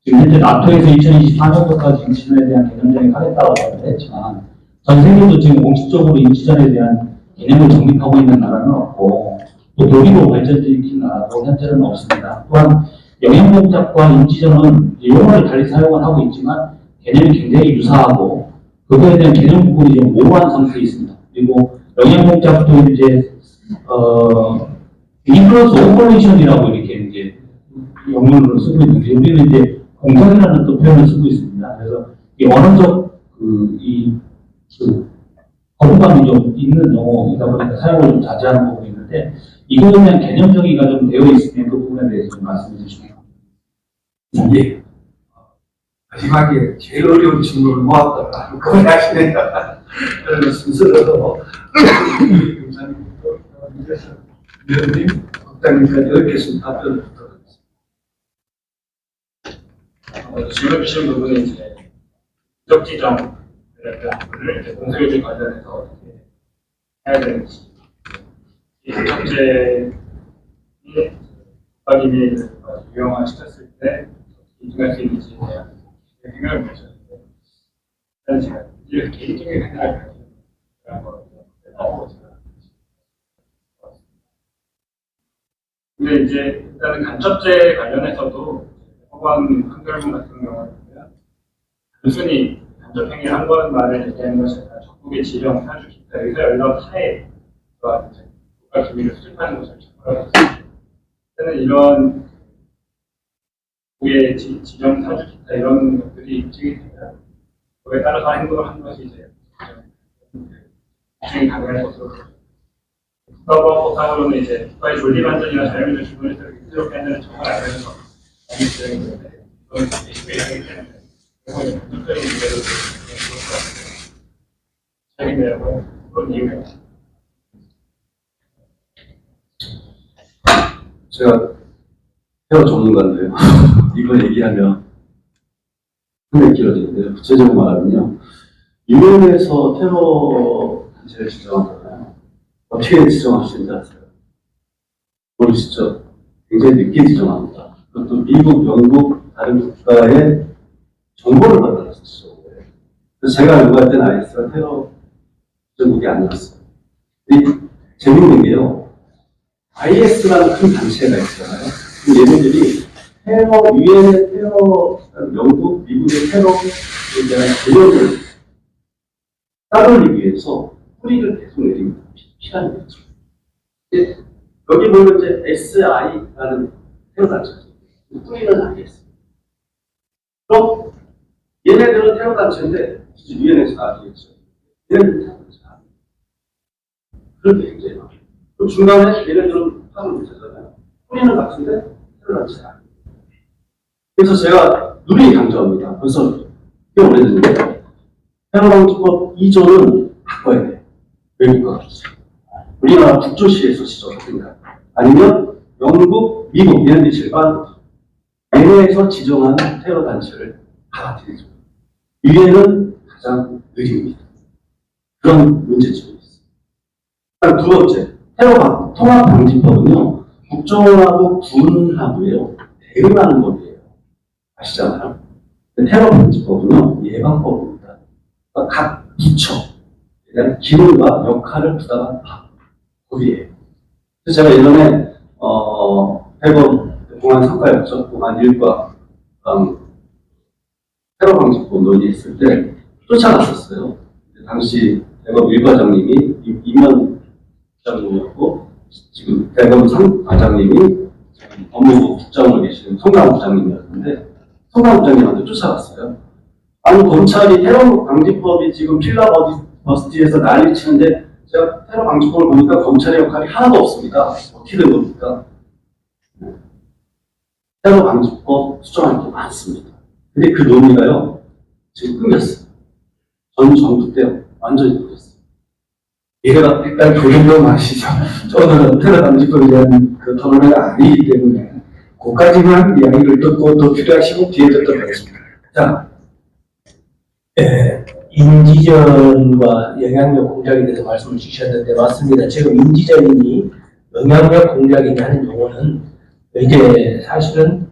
[SPEAKER 15] 지금 현재 나토에서 2024년도까지 인지전에 대한 개념적인 하겠다고 했지만 전 세계도 지금 공식적으로 인지전에 대한 개념을 정립하고 있는 나라는 없고 또 도리로 발전시킨 나라도 현재는 없습니다. 또한 영양공작과 인지전은 용어를 달리 사용을 하고 있지만 개념이 굉장히 유사하고 그거에 대한 개념 부분이 좀 모호한 상태에 있습니다. 그리고 영양공작도 이제 인플루언스 오퍼레이션이라고 이렇게 이제 영문으로 쓰고 있는데 우리는 이제 공작이라는 또 표현을 쓰고 있습니다. 그래서 이 언어적 거부감이 좀 있는 용어이다 보니까 사용을 좀 자제하는 부분이 있는데 이거에 대한 개념 정의가 좀 되어 있으면 그 부분에 대해서 좀 말씀해 주시면
[SPEAKER 6] 예. 마지막에 제일 어려운 질문을 모았다가 그걸 하시네요. 그런 순서로 위원님, 국장님까지 이렇게 순 답변을 듣도록 하겠습니다.
[SPEAKER 12] 질문 주신 부분은 이제 부적 지정을 이제 공소유지 관련해서 어떻게 해야 되는지 이 부적재의 국가기밀을 유형화시켰을 때 인증할 수 있는지에 대한 생각을 보셨는데 일단 제가 이렇게 개인적인 생각을 그런 거라고 근데 이제 일단은 간첩죄 관련해서도 법원 판결문 같은 경우는 단순히 간접 행위를 한 것만을 얘기하는 것이 아니라 적국의 지령, 사주, 기타 여기서 여러 타의 국가 기밀을 수집하는 것을 적극하고 있습니다. 저는 이런 국의 지령, 사주, 기타 이런 것들이 입증이 되면 그에 따라서 행동을 하는 것이 이제 입증이 가능할 것으로 국가보안법상으로는 이제 국가의 존립안전이나 자유민주 주권을 위태롭게 하는 정말 안 되면서 법률제정인데 이건 예시하기 때문에 그래서 법률적인 문제도 책임내고 그런 이유가
[SPEAKER 16] 제가 테러 전문가인데요. 이걸 얘기하면 굉장히 길어지는데요. 구체적으로 말하면요. 유엔에서 테러 단체를 지정하잖아요. 어떻게 지정할 수 있는지 아세요? 모르시죠? 굉장히 늦게 지정합니다. 그것도 미국, 영국, 다른 국가의 정보를 받아서 지정해요. 그래서 제가 연구할 때는 IS가 테러 지정국이 아니었어요. 재밌는 게요. IS라는 큰 단체가 있잖아요. 그 얘네들이 유엔의 테러, 영국, 미국의 테러에 대한 대응을 따돌리기 위해서 뿌리를 계속 내립니다. 피하는 거죠. 여기 보면 이제 SI라는 테러 단체죠. 뿌리는 아니겠습니다. 그럼 얘네들은 테러 단체인데 유엔에서 나중이겠죠. 얘네들은 테러 단체가 아니에요. 그런 게 굉장히 많아요. 그럼 중간에 얘네들은 파는 문제잖아요. 뿌리는 같은데 테러 단체가 아니에요. 그래서 제가 누리히 강조합니다. 벌써 꽤 오래됐는데 테러방지법 2조는 바꿔야 돼요. 외국과 같이. 우리나라 국조시에서 지정하든가 아니면 영국, 미국 얘네들이 제발 얘네에서 지정한 테러 단체를 받아들이죠. 유엔은 가장 느립니다. 그런 문제점이 있어요. 두 번째, 테러 통합방지법은요 국정하고 군하고요 대응하는 법이에요. 아시잖아요. 테러 방지법은요 예방법입니다. 그러니까 각 부처에 대한 기능과 역할을 부담한 법이에요. 그래서 제가 예전에 대검 공안 성과였죠. 공안 1과 테러 방지법 논의했을 때 쫓아갔었어요. 당시 대검 1과장님이 이면 부장님이었고 지금 대검 3과장님이 법무부 국장으로 계시는 송강 부장님이었는데 송강 부장님한테 쫓아갔어요. 아니 검찰이 테러 방지법이 지금 필라버스티에서 난리 치는데 제가 테러 방지법을 보니까 검찰의 역할이 하나도 없습니다. 어떻게 된 겁니까? 테러 방지법 수정할 게 많습니다. 근데 그 논의가요 지금 끊겼어요. 전 정부 때 완전히 끊겼어요.
[SPEAKER 6] 얘가 일단 교정좀 아시죠? 저는 테러 방지법에 대한 그 토론회가 아니기 때문에 그까지만 이야기를 듣고 더 필요하시면 뒤에 듣도록 하겠습니다. 자,
[SPEAKER 13] 인지전과 영향력 공작에 대해서 말씀을 주셨는데 맞습니다. 지금 인지전이니 영향력 공작이니 하는 용어는 이제 사실은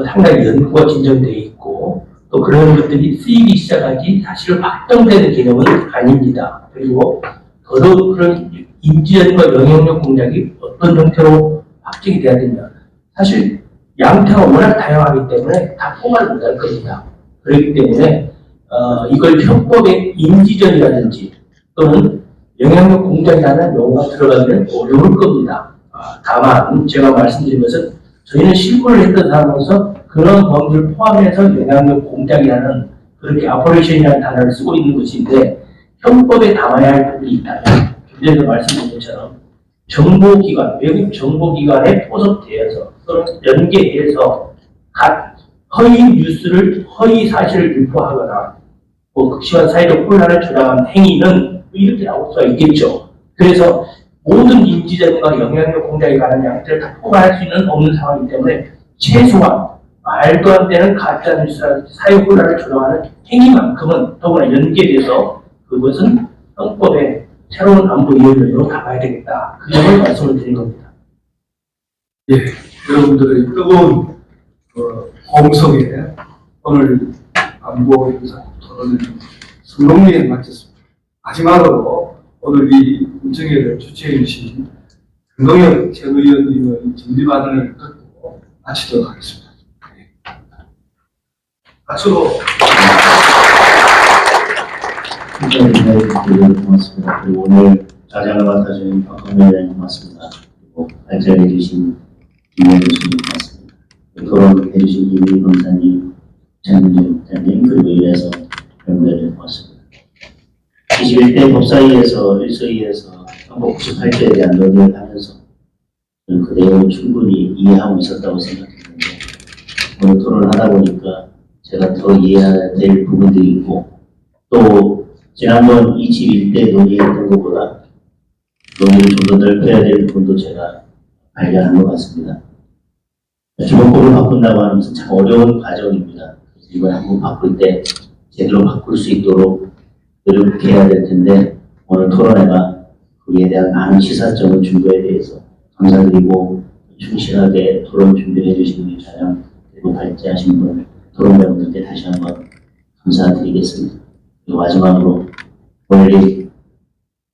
[SPEAKER 13] 상당히 연구가 진전되어 있고 또 그런 것들이 쓰이기 시작하지 사실은 확정되는 개념은 아닙니다. 그리고 더더욱 그런 인지전과 영향력 공작이 어떤 형태로 확정이 돼야 되냐. 사실 양태가 워낙 다양하기 때문에 다 포괄 못할 겁니다. 그렇기 때문에 이걸 형법의 인지전이라든지 또는 영향력 공작이라는 용어가 들어가면 어려울 겁니다. 다만 제가 말씀드린 것은 저희는 실무를 했던 사람으로서 그런 범위를 포함해서 영향력 공작이라는 그렇게 아포레이션이라는 단어를 쓰고 있는 것인데 형법에 담아야 할 부분이 있다면 전에도 말씀드린 것처럼 정보기관, 외국 정보기관에 포섭되어서 또는 연계해서 허위 뉴스를 허위 사실을 유포하거나 극심한 사회적 혼란을 조장한 행위는 이렇게 나올 수가 있겠죠. 그래서 모든 인지전과 영향력 공작에 관한 양들을 다 포괄할 수 있는 없는 상황이기 때문에 최소한 말도 안 되는 가짜뉴스라든지 사회 혼란을 조장하는 행위만큼은 더구나 연계돼서 그것은 형법의 새로운 안보 이해를 담아야 되겠다. 그 점을 말씀을 드린 겁니다.
[SPEAKER 6] 예, 여러분들의 뜨거운 공성에 오늘 안보 행사 토론을 성공리에 마쳤습니다. 마지막으로 오늘 이 운정회를 주최해 주신 김동혁 최고위원님의 정리 발언을 듣고 마치도록 하겠습니다. 박수로.
[SPEAKER 3] 고맙습니다. 그리고 오늘 자장을 맡아주신 박광민 의원님 고맙습니다. 그리고 발제해 주신 김현우 교수님 고맙습니다. 토론해 주신 김희 검사님, 장윤정 부장님, 그리고 이래서 연구위원님 고맙습니다. 21대 법사위에서 1소위에서 헌법 98조에 대한 논의를 하면서 저는 그 내용을 충분히 이해하고 있었다고 생각했는데 오늘 토론을 하다 보니까 제가 더 이해해야 될 부분들이 있고 또 지난번 21대 논의했던 것보다 논의를 좀 더 넓혀야 될 부분도 제가 발견한 것 같습니다. 기본법을 바꾼다고 하는 것은 참 어려운 과정입니다. 그래서 이번에 한번 바꿀 때 제대로 바꿀 수 있도록 노력해야 될 텐데 오늘 토론회가 거기에 대한 많은 시사점을 준 거에 대해서 감사드리고 충실하게 토론 준비를 해주신 우리 자장 그리고 발제하신 분 토론회원들께 다시 한번 감사드리겠습니다. 그리고 마지막으로 멀리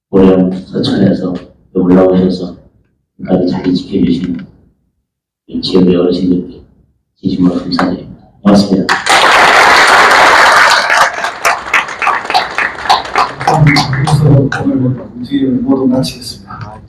[SPEAKER 3] 고령 서천에서 올라오셔서 끝까지 자리 지켜주신 이 지역의 어르신들께 진심으로 감사드립니다. 고맙습니다.
[SPEAKER 6] 오늘 운정회를 모두 마치겠습니다.